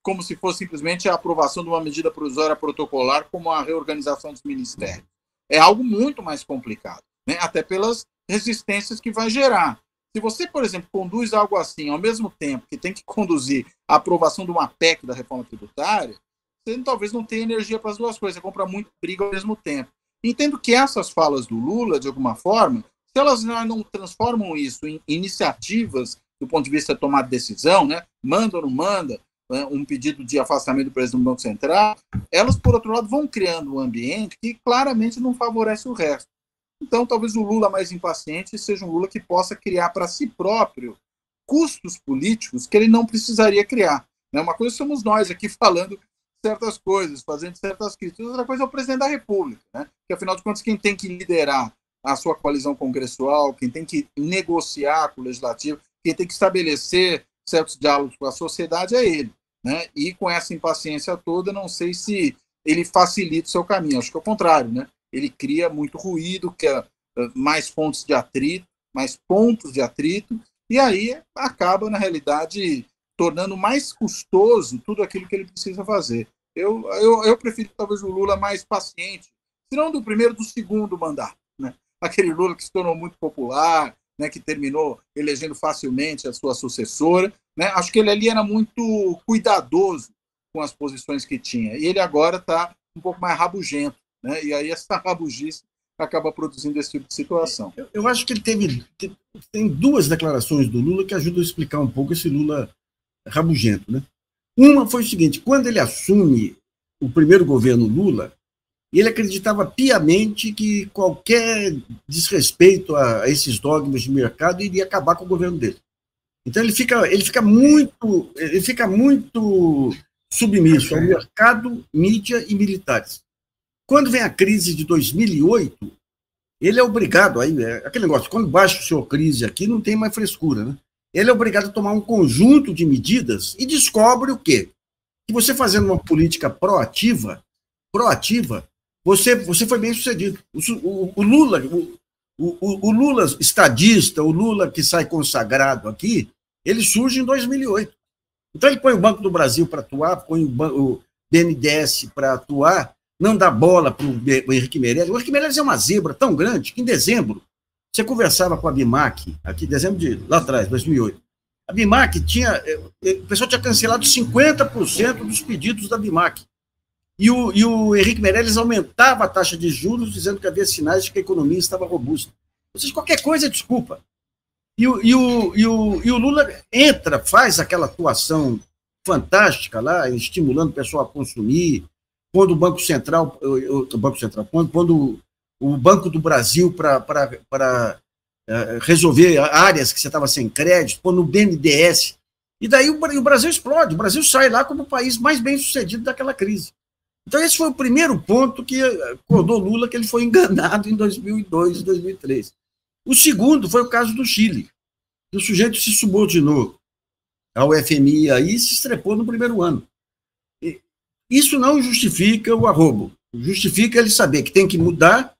como se fosse simplesmente a aprovação de uma medida provisória protocolar como a reorganização dos ministérios. É algo muito mais complicado, né, até pelas resistências que vai gerar. Se você, por exemplo, conduz algo assim ao mesmo tempo que tem que conduzir a aprovação de uma PEC da reforma tributária, você talvez não tenha energia para as duas coisas, você compra muito briga ao mesmo tempo. Entendo que essas falas do Lula, de alguma forma, se elas não transformam isso em iniciativas do ponto de vista de tomar decisão, né, manda ou não manda, né, um pedido de afastamento do presidente do Banco Central, elas, por outro lado, vão criando um ambiente que claramente não favorece o resto. Então, talvez o Lula mais impaciente seja um Lula que possa criar para si próprio custos políticos que ele não precisaria criar. Uma coisa somos nós aqui falando certas coisas, fazendo certas críticas. Outra coisa é o presidente da República, né? Que, afinal de contas, quem tem que liderar a sua coalizão congressual, quem tem que negociar com o legislativo, quem tem que estabelecer certos diálogos com a sociedade é ele, né? E com essa impaciência toda, não sei se ele facilita o seu caminho. Acho que é o contrário, né? Ele cria muito ruído, quer mais fontes de atrito, mais pontos de atrito, e aí acaba, na realidade, tornando mais custoso tudo aquilo que ele precisa fazer. Eu prefiro talvez o Lula mais paciente, se não do primeiro, do segundo mandato, né? Aquele Lula que se tornou muito popular, né, que terminou elegendo facilmente a sua sucessora, né? Acho que ele ali era muito cuidadoso com as posições que tinha, e ele agora está um pouco mais rabugento, né? E aí essa rabugice acaba produzindo esse tipo de situação. Eu acho que ele tem duas declarações do Lula que ajudam a explicar um pouco esse Lula rabugento, né? Uma foi o seguinte: quando ele assume o primeiro governo Lula, ele acreditava piamente que qualquer desrespeito a esses dogmas de mercado iria acabar com o governo dele. Então ele fica muito submisso ao mercado, mídia e militares. Quando vem a crise de 2008, ele é obrigado, aquele negócio, quando baixa o seu crise aqui, não tem mais frescura, né? Ele é obrigado a tomar um conjunto de medidas e descobre o quê? Que você fazendo uma política proativa, você foi bem sucedido. O Lula estadista, o Lula que sai consagrado aqui, ele surge em 2008. Então ele põe o Banco do Brasil para atuar, põe o BNDES para atuar, não dá bola para o Henrique Meirelles. O Henrique Meirelles é uma zebra tão grande que em dezembro você conversava com a BIMAC, aqui em dezembro lá atrás, 2008. A BIMAC o pessoal tinha cancelado 50% dos pedidos da BIMAC. E o Henrique Meirelles aumentava a taxa de juros, dizendo que havia sinais de que a economia estava robusta. Ou seja, qualquer coisa é desculpa. E o Lula faz aquela atuação fantástica lá, estimulando o pessoal a consumir, pondo o Banco Central, pondo o Banco do Brasil para resolver áreas que você estava sem crédito, pondo o BNDES. E daí o Brasil explode, o Brasil sai lá como o país mais bem sucedido daquela crise. Então esse foi o primeiro ponto que acordou Lula, que ele foi enganado em 2002 e 2003. O segundo foi o caso do Chile. O sujeito se subordinou ao FMI aí e se estrepou no primeiro ano. Isso não justifica o arrobo. Justifica ele saber que tem que mudar,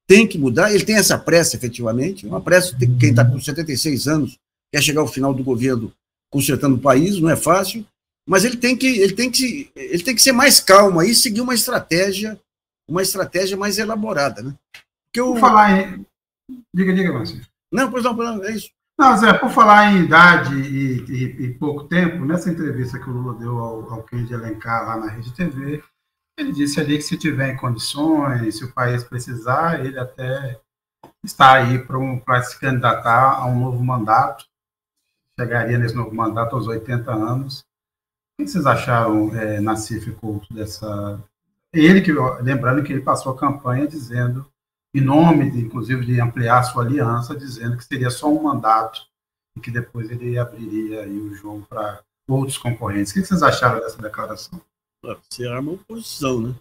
ele tem essa pressa, efetivamente, uma pressa, quem está com 76 anos quer chegar ao final do governo consertando o país, não é fácil, mas ele tem que ser mais calmo aí, seguir uma estratégia mais elaborada, né? Por falar em... Diga, Márcio. Não, pois não, é isso. Não, Zé, por falar em idade e pouco tempo, nessa entrevista que o Lula deu ao Kennedy Alencar lá na Rede TV, ele disse ali que se tiver em condições, se o país precisar, ele até está aí para se candidatar a um novo mandato, chegaria nesse novo mandato aos 80 anos. O que vocês acharam, Nassif Couto, dessa... Lembrando que ele passou a campanha dizendo, em nome, inclusive, de ampliar sua aliança, dizendo que seria só um mandato e que depois ele abriria aí o jogo para outros concorrentes. O que vocês acharam dessa declaração? Você arma oposição, né?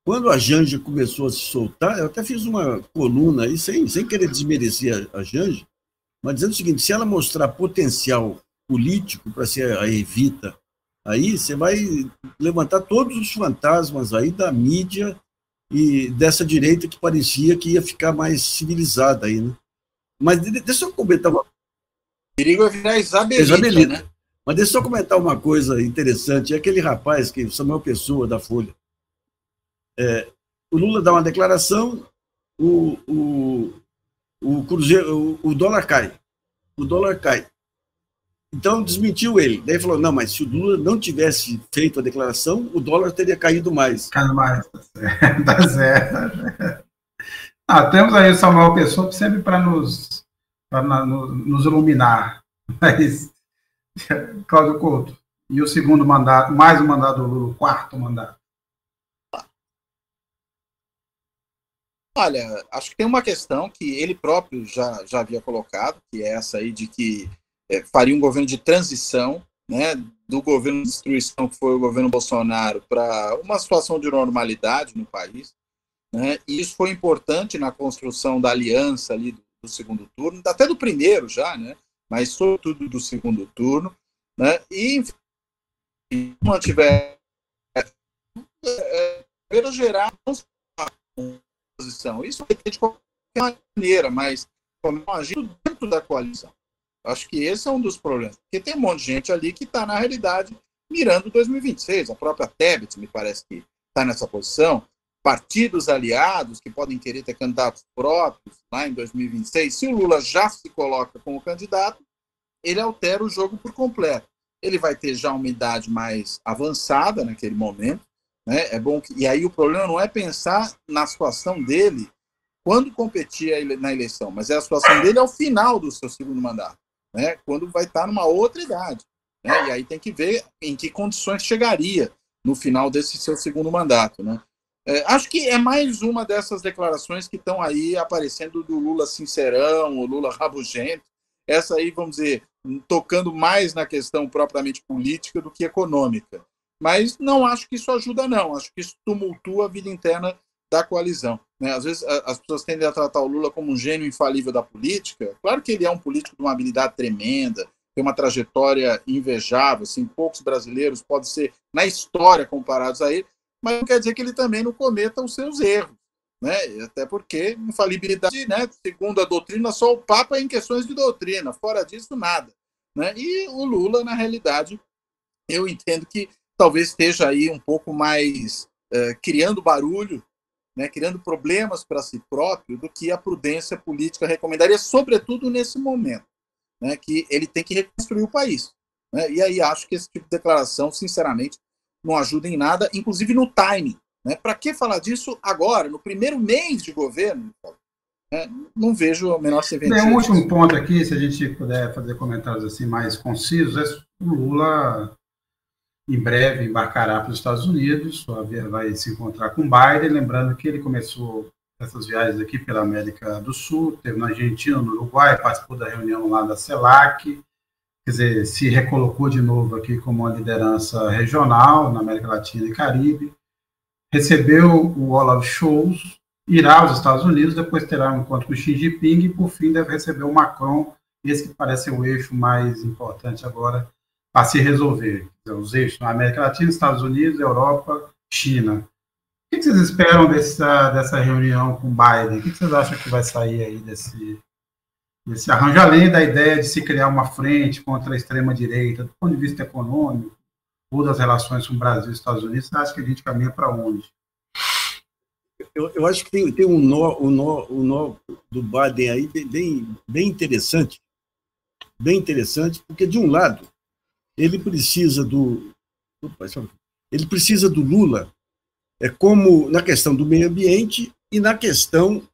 Quando a Janja começou a se soltar, eu até fiz uma coluna aí, sem querer desmerecer a Janja, mas dizendo o seguinte, se ela mostrar potencial político para ser a Evita, aí você vai levantar todos os fantasmas aí da mídia e dessa direita que parecia que ia ficar mais civilizada aí, né? Mas deixa eu comentar uma... O perigo é virar Isabelita, né? Mas deixa eu comentar uma coisa interessante. É aquele rapaz, que Samuel Pessoa, da Folha. O Lula dá uma declaração, o Cruzeiro, o dólar cai. O dólar cai. Então, desmentiu ele. Daí falou, não, mas se o Lula não tivesse feito a declaração, o dólar teria caído mais. Caiu mais, tá certo. Temos aí o Samuel Pessoa sempre para nos iluminar. Mas, Cláudio Couto, e o segundo mandato, mais um mandato do Lula, o quarto mandato? Olha, acho que tem uma questão que ele próprio já havia colocado, que é essa aí de que faria um governo de transição, né, do governo de destruição que foi o governo Bolsonaro para uma situação de normalidade no país, né, e isso foi importante na construção da aliança ali do segundo turno, até do primeiro já, né, mas sobretudo do segundo turno, né, e se mantiver gerar posição, isso vai ter de qualquer maneira, mas agindo dentro da coalição. Acho que esse é um dos problemas, porque tem um monte de gente ali que está, na realidade, mirando 2026. A própria Tebet, me parece que está nessa posição. Partidos aliados que podem querer ter candidatos próprios lá em 2026. Se o Lula já se coloca como candidato, ele altera o jogo por completo. Ele vai ter já uma idade mais avançada naquele momento, né? É bom que... E aí o problema não é pensar na situação dele quando competir na eleição, mas é a situação dele ao final do seu segundo mandato, né? Quando vai estar numa outra idade, né? E aí tem que ver em que condições chegaria no final desse seu segundo mandato, né? Acho que é mais uma dessas declarações que estão aí aparecendo do Lula sincerão, o Lula rabugento, essa aí, vamos dizer, tocando mais na questão propriamente política do que econômica. Mas não acho que isso ajuda, não. Acho que isso tumultua a vida interna da coalizão, né? Às vezes as pessoas tendem a tratar o Lula como um gênio infalível da política. Claro que ele é um político de uma habilidade tremenda, tem uma trajetória invejável, assim, poucos brasileiros podem ser, na história, comparados a ele, mas não quer dizer que ele também não cometa os seus erros, né? Até porque infalibilidade, né, segundo a doutrina, só o Papa em questões de doutrina, fora disso, nada, né? E o Lula, na realidade, eu entendo que talvez esteja aí um pouco mais criando barulho, né, criando problemas para si próprio do que a prudência política recomendaria, sobretudo nesse momento, né, que ele tem que reconstruir o país, né? E aí acho que esse tipo de declaração, sinceramente, não ajuda em nada, inclusive no timing, né? Para que falar disso agora, no primeiro mês de governo? Não vejo a menor serventia. Tem um último ponto aqui, se a gente puder fazer comentários assim mais concisos, o Lula em breve embarcará para os Estados Unidos, vai se encontrar com Biden, lembrando que ele começou essas viagens aqui pela América do Sul, teve na Argentina, no Uruguai, participou da reunião lá da CELAC, quer dizer, se recolocou de novo aqui como uma liderança regional na América Latina e Caribe, recebeu o Olaf Scholz, irá aos Estados Unidos, depois terá um encontro com Xi Jinping e, por fim, deve receber o Macron, esse que parece ser o eixo mais importante agora a se resolver. Os eixos na América Latina, Estados Unidos, Europa, China. O que vocês esperam dessa reunião com Biden? O que vocês acham que vai sair aí desse arranjo, além da ideia de se criar uma frente contra a extrema-direita, do ponto de vista econômico, ou das relações com o Brasil e Estados Unidos, você acha que a gente caminha para onde? Eu acho que tem um nó do Biden aí bem interessante, porque, de um lado, ele precisa do Lula, como na questão do meio ambiente e na questão...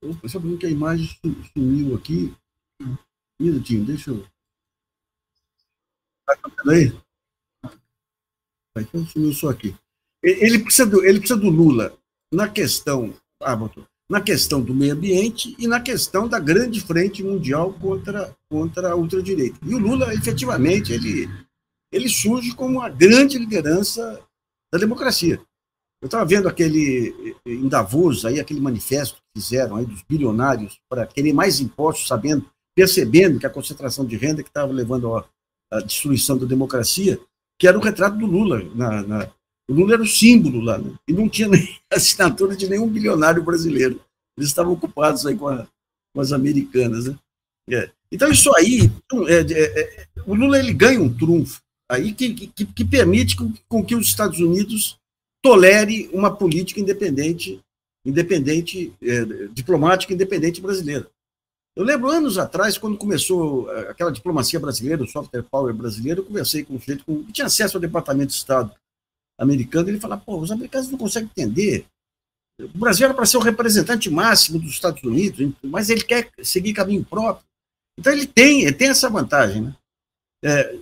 Opa, só que a imagem sumiu aqui. Um minutinho, deixa eu... Está vendo aí? Então sumiu só aqui. Ele precisa do Lula na questão do meio ambiente e na questão da grande frente mundial contra a ultradireita. E o Lula, efetivamente, ele surge como uma grande liderança da democracia. Eu estava vendo aquele, em Davos, aí, aquele manifesto que fizeram aí dos bilionários para querer mais impostos, percebendo que a concentração de renda que estava levando à destruição da democracia, que era o retrato do Lula. O Lula era o símbolo lá, né? E não tinha nem assinatura de nenhum bilionário brasileiro. Eles estavam ocupados aí com as americanas, né? Então, isso aí, o Lula ele ganha um trunfo aí que permite com que os Estados Unidos tolere uma política independente, diplomática independente brasileira. Eu lembro anos atrás, quando começou aquela diplomacia brasileira, o soft power brasileiro, eu conversei com um sujeito que tinha acesso ao Departamento de Estado americano, e ele falava, os americanos não conseguem entender. O Brasil era para ser o representante máximo dos Estados Unidos, mas ele quer seguir caminho próprio. Então ele tem essa vantagem, né?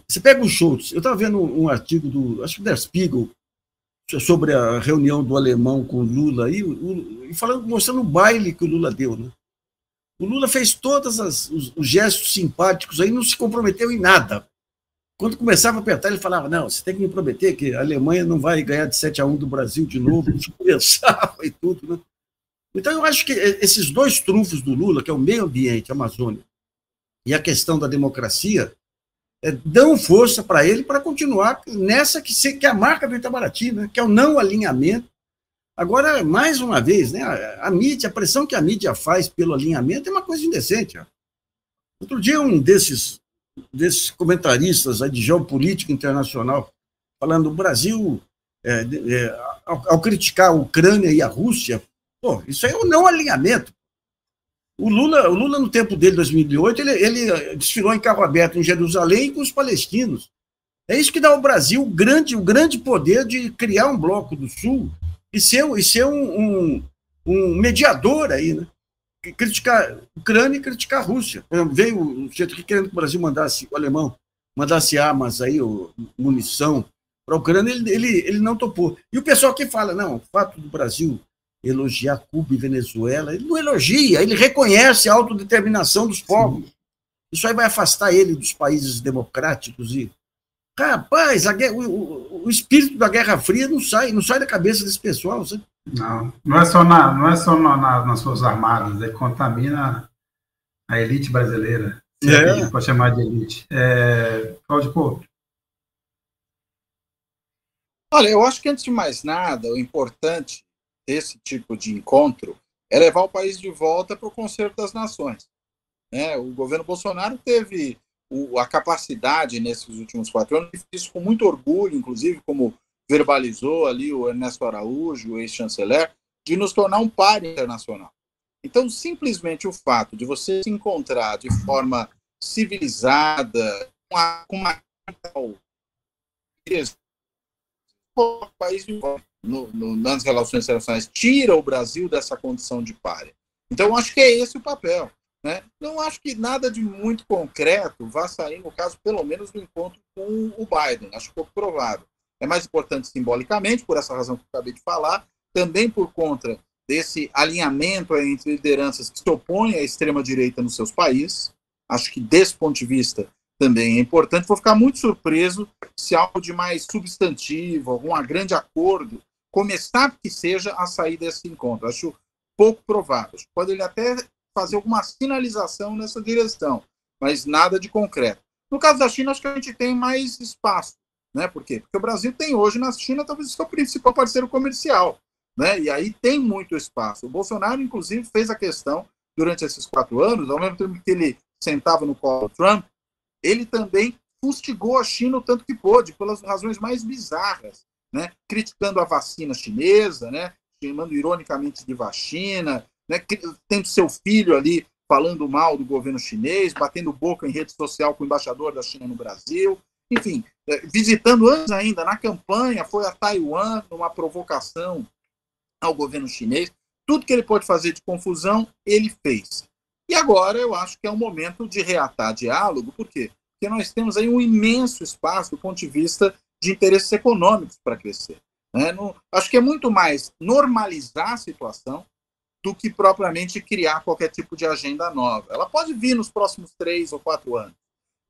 Você pega o Schultz, eu estava vendo um artigo acho que Der Spiegel, sobre a reunião do alemão com o Lula, e mostrando o baile que o Lula deu, né? O Lula fez todos os gestos simpáticos aí, não se comprometeu em nada. Quando começava a apertar, ele falava, não, você tem que me prometer que a Alemanha não vai ganhar de 7-1 do Brasil de novo, a gente conversava e tudo, né? Então, eu acho que esses dois trunfos do Lula, que é o meio ambiente, a Amazônia, e a questão da democracia, dão força para ele para continuar nessa que é a marca do Itamaraty, né? Que é o não alinhamento. Agora, mais uma vez, né, a mídia, a pressão que a mídia faz pelo alinhamento é uma coisa indecente. Ó. Outro dia, um desses comentaristas aí de geopolítica internacional, falando o Brasil, ao criticar a Ucrânia e a Rússia, isso aí é um não alinhamento. O Lula, no tempo dele, 2008, ele desfilou em carro aberto em Jerusalém com os palestinos. É isso que dá ao Brasil o grande poder de criar um bloco do Sul e ser um mediador aí, né? Criticar a Ucrânia e criticar a Rússia. Veio o jeito que querendo que o Brasil o alemão mandasse armas aí, munição para a Ucrânia, ele não topou. E o pessoal que fala, não, o fato do Brasil elogiar Cuba e Venezuela, ele não elogia, ele reconhece a autodeterminação dos povos. Isso aí vai afastar ele dos países democráticos e rapaz, o espírito da Guerra Fria não sai da cabeça desse pessoal, sabe? Não é só nas suas armadas, contamina a elite brasileira. Se a gente pode chamar de elite. Cláudio Couto. Olha, eu acho que antes de mais nada, o importante desse tipo de encontro é levar o país de volta para o Concerto das Nações. O governo Bolsonaro teve a capacidade nesses últimos 4 anos, e fez isso com muito orgulho, inclusive, como verbalizou ali o Ernesto Araújo, o ex-chanceler, de nos tornar um par internacional. Então, simplesmente o fato de você se encontrar de forma civilizada, com uma o país de volta nas relações internacionais, tira o Brasil dessa condição de pária. Então, acho que é esse o papel. Né? Não acho que nada de muito concreto vá sair, no caso, pelo menos, do encontro com o Biden. Acho pouco provável. É mais importante simbolicamente, por essa razão que eu acabei de falar, também por conta desse alinhamento entre lideranças que se opõem à extrema-direita nos seus países. Acho que, desse ponto de vista, também é importante. Vou ficar muito surpreso se algo de mais substantivo, algum grande acordo, começar que seja a sair desse encontro. Acho pouco provável. Pode ele até fazer alguma sinalização nessa direção, mas nada de concreto. No caso da China, acho que a gente tem mais espaço. Né? Por quê? Porque o Brasil tem hoje na China talvez o seu principal parceiro comercial. Né? E aí tem muito espaço. O Bolsonaro, inclusive, fez a questão, durante esses 4 anos, ao mesmo tempo que ele sentava no colo do Trump, ele também fustigou a China o tanto que pôde, pelas razões mais bizarras, né? Criticando a vacina chinesa, né? Chamando ironicamente de vacina, né? Tendo seu filho ali falando mal do governo chinês, batendo boca em rede social com o embaixador da China no Brasil, enfim, visitando antes ainda, na campanha, foi a Taiwan, numa provocação ao governo chinês. Tudo que ele pode fazer de confusão, ele fez. E agora eu acho que é o momento de reatar diálogo. Por quê? Porque nós temos aí um imenso espaço do ponto de vista de interesses econômicos para crescer. Né? Acho que é muito mais normalizar a situação do que propriamente criar qualquer tipo de agenda nova. Ela pode vir nos próximos 3 ou 4 anos,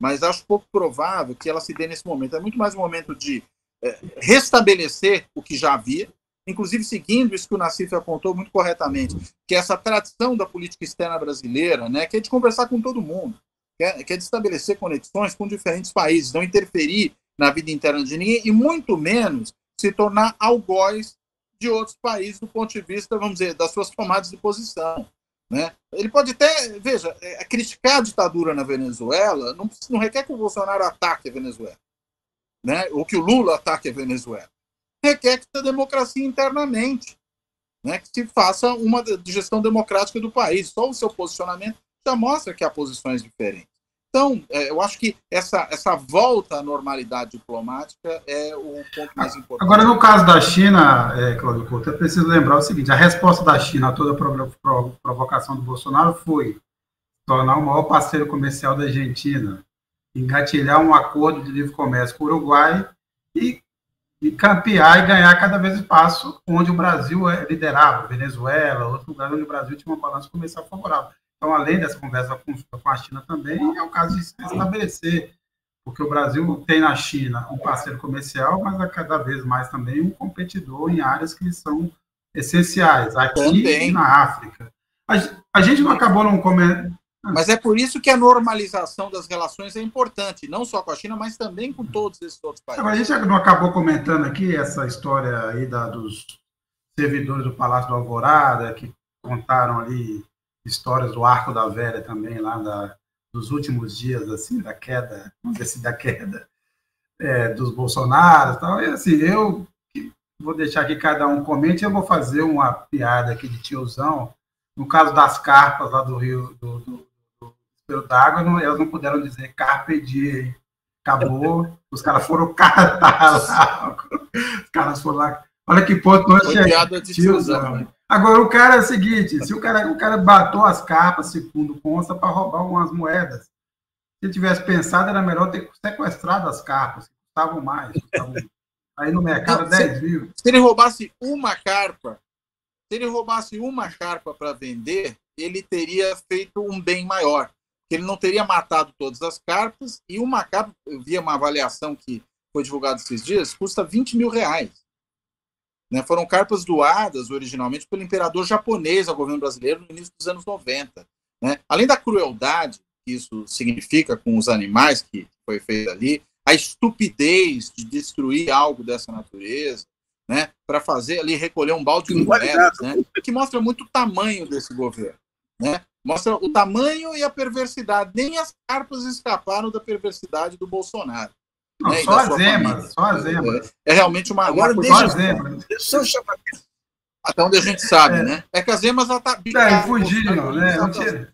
mas acho pouco provável que ela se dê nesse momento. É muito mais um momento de restabelecer o que já havia, inclusive seguindo isso que o Nassif apontou muito corretamente, que é essa tradição da política externa brasileira, né, que é de conversar com todo mundo, que é de estabelecer conexões com diferentes países, não interferir na vida interna de ninguém e muito menos se tornar algoz de outros países do ponto de vista, vamos dizer, das suas tomadas de posição. Né? Ele pode até, veja, criticar a ditadura na Venezuela não requer que o Bolsonaro ataque a Venezuela, né? Ou que o Lula ataque a Venezuela. Requer que a democracia internamente, né? Que se faça uma gestão democrática do país. Só o seu posicionamento já mostra que há posições diferentes. Então, eu acho que essa volta à normalidade diplomática é o ponto mais importante. Agora, no caso da China, Cláudio Couto, é preciso lembrar o seguinte, a resposta da China a toda a provocação do Bolsonaro foi tornar o maior parceiro comercial da Argentina, engatilhar um acordo de livre comércio com o Uruguai e campear e ganhar cada vez espaço onde o Brasil liderava, Venezuela, outro lugar onde o Brasil tinha uma balança comercial favorável. Então, além dessa conversa com a China também, é o caso de se estabelecer, porque o Brasil tem na China um parceiro comercial, mas é cada vez mais também um competidor em áreas que são essenciais, aqui também. E na África. A gente não acabou não comentando. Mas é por isso que a normalização das relações é importante, não só com a China, mas também com todos esses outros países. Agora, a gente não acabou comentando aqui essa história aí dos servidores do Palácio do Alvorada, que contaram ali histórias do Arco da Velha também, lá dos últimos dias, assim, da queda, vamos dizer assim, da queda dos Bolsonaros e tal. E, assim, eu vou deixar que cada um comente, eu vou fazer uma piada aqui de tiozão. No caso das carpas lá do Rio, do Espelho d'Água, elas não puderam dizer carpe diem, acabou, os caras foram catar lá, os caras foram lá. Olha que ponto nós chegamos. Tiozão. Agora, o cara é o seguinte, se o cara batou as carpas, segundo consta, para roubar umas moedas. Se ele tivesse pensado, era melhor ter sequestrado as carpas, que custavam mais. Aí no mercado, 10 mil. Se ele roubasse uma carpa para vender, ele teria feito um bem maior. Ele não teria matado todas as carpas, e uma carpa, eu vi uma avaliação que foi divulgada esses dias, custa R$20 mil. Né? Foram carpas doadas originalmente pelo imperador japonês ao governo brasileiro no início dos anos 90. Né? Além da crueldade que isso significa com os animais que foi feito ali, a estupidez de destruir algo dessa natureza, né? Para fazer ali, recolher um balde de moedas, né? Que mostra muito o tamanho desse governo. Né? Mostra o tamanho e a perversidade. Nem as carpas escaparam da perversidade do Bolsonaro. Não, né? Só as emas. É realmente uma coisa. Até onde a gente sabe, né? É que as emas fugiram, né?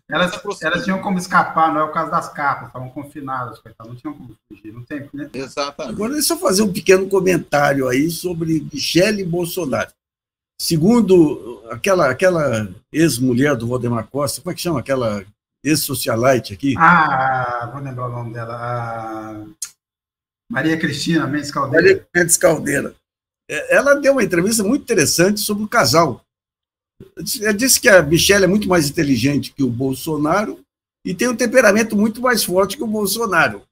Elas tinham como escapar, não é o caso das capas, estavam confinadas, não tinham como fugir, não tem, né? Exatamente. Agora, deixa eu fazer um pequeno comentário aí sobre Michele Bolsonaro. Segundo aquela ex-mulher do Valdemar Costa, como é que chama? Aquela ex-socialite aqui? Vou lembrar o nome dela. Maria Cristina Mendes Caldeira. Maria Mendes Caldeira. Ela deu uma entrevista muito interessante sobre o casal. Ela disse que a Michele é muito mais inteligente que o Bolsonaro e tem um temperamento muito mais forte que o Bolsonaro.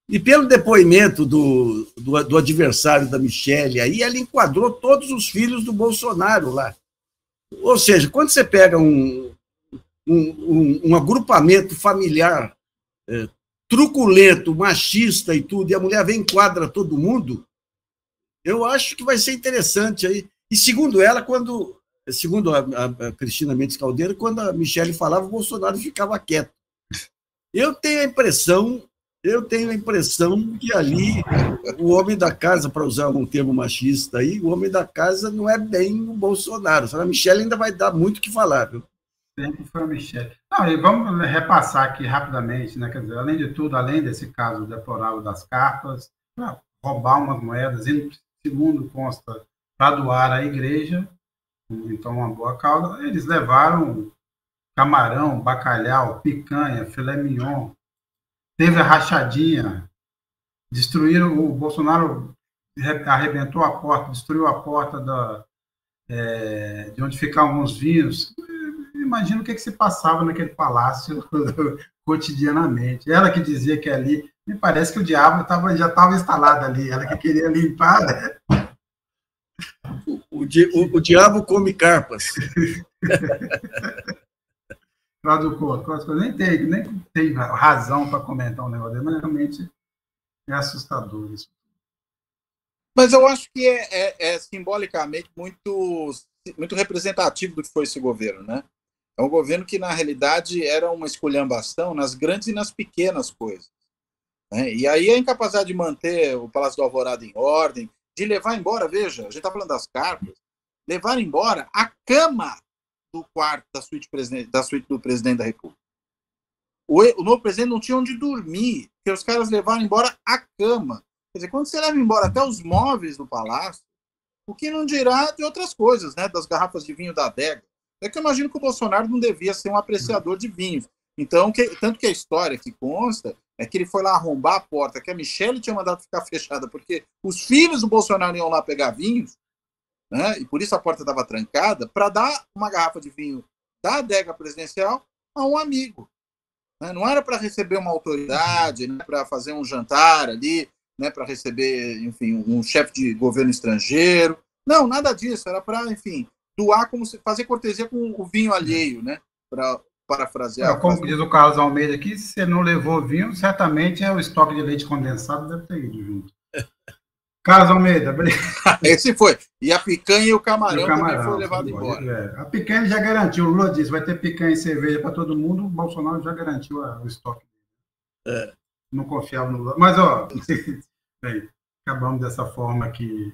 E pelo depoimento do adversário da Michele, aí ela enquadrou todos os filhos do Bolsonaro lá. Ou seja, quando você pega um agrupamento familiar truculento, machista e tudo, e a mulher vem e enquadra todo mundo, eu acho que vai ser interessante aí. E segundo ela, segundo a Cristina Mendes Caldeira, quando a Michele falava, o Bolsonaro ficava quieto. Eu tenho a impressão que ali o homem da casa, para usar um termo machista aí, o homem da casa não é bem o Bolsonaro. A Michele ainda vai dar muito o que falar, viu? Sempre foi a Michele. Não, e vamos repassar aqui rapidamente, né? Quer dizer, além de tudo, além desse caso deplorável das carpas, roubar umas moedas, e segundo consta, para doar à igreja, então uma boa causa, eles levaram camarão, bacalhau, picanha, filé mignon, teve a rachadinha, destruíram, o Bolsonaro arrebentou a porta, destruiu a porta de onde ficavam alguns vinhos. Imagina o que se passava naquele palácio cotidianamente. Ela que dizia que ali, me parece que o diabo já estava instalado ali, ela que queria limpar, né? O O diabo come carpas. Cláudio Couto, nem tem razão para comentar um negócio dele, mas realmente é assustador isso. Mas eu acho que é simbolicamente muito representativo do que foi esse governo, né? É um governo que, na realidade, era uma esculhambação nas grandes e nas pequenas coisas, né? E aí a incapacidade de manter o Palácio do Alvorada em ordem, de levar embora, veja, a gente está falando das carpas, levar embora a cama do quarto da suíte do presidente da República. O novo presidente não tinha onde dormir, porque os caras levaram embora a cama. Quer dizer, quando você leva embora até os móveis do palácio, o que não dirá de outras coisas, né? Das garrafas de vinho da adega. É que eu imagino que o Bolsonaro não devia ser um apreciador de vinhos. Então, tanto que a história que consta é que ele foi lá arrombar a porta, que a Michelle tinha mandado ficar fechada, porque os filhos do Bolsonaro iam lá pegar vinhos, né? E por isso a porta estava trancada, para dar uma garrafa de vinho da adega presidencial a um amigo. Né? Não era para receber uma autoridade, né? Para fazer um jantar ali, né? Para receber, enfim, um chefe de governo estrangeiro. Não, nada disso. Era para, enfim, doar, fazer cortesia com o vinho alheio, né? Para parafrasear. Como diz o Carlos Almeida aqui, se você não levou vinho, certamente o estoque de leite condensado deve ter ido junto. Carlos Almeida, esse foi. E a picanha e o camarão também foi levado embora. A picanha já garantiu, o Lula disse, vai ter picanha e cerveja para todo mundo, o Bolsonaro já garantiu o estoque. Não confiava no Lula. Mas, bem, acabamos dessa forma aqui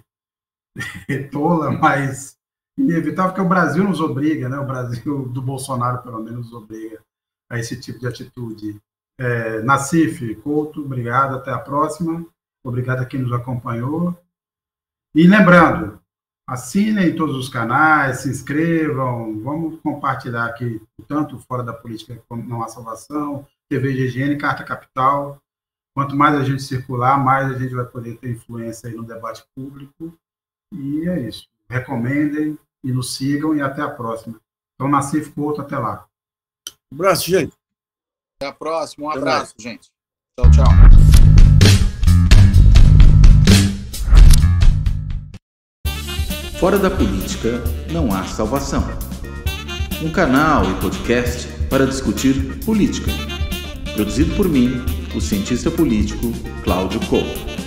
tola, mas inevitável, porque o Brasil nos obriga, né? O Brasil do Bolsonaro, pelo menos, nos obriga a esse tipo de atitude. Nassif, Couto, obrigado, até a próxima. Obrigado a quem nos acompanhou. E lembrando, assinem todos os canais, se inscrevam, vamos compartilhar aqui, tanto Fora da Política como Não Há Salvação, TV GGN, Carta Capital. Quanto mais a gente circular, mais a gente vai poder ter influência aí no debate público. E é isso. Recomendem e nos sigam e até a próxima. Então, Nassif Couto, até lá. Um abraço, gente. Até a próxima. Um abraço, gente. Tchau, tchau. Fora da Política Não Há Salvação. Um canal e podcast para discutir política. Produzido por mim, o cientista político Cláudio Couto.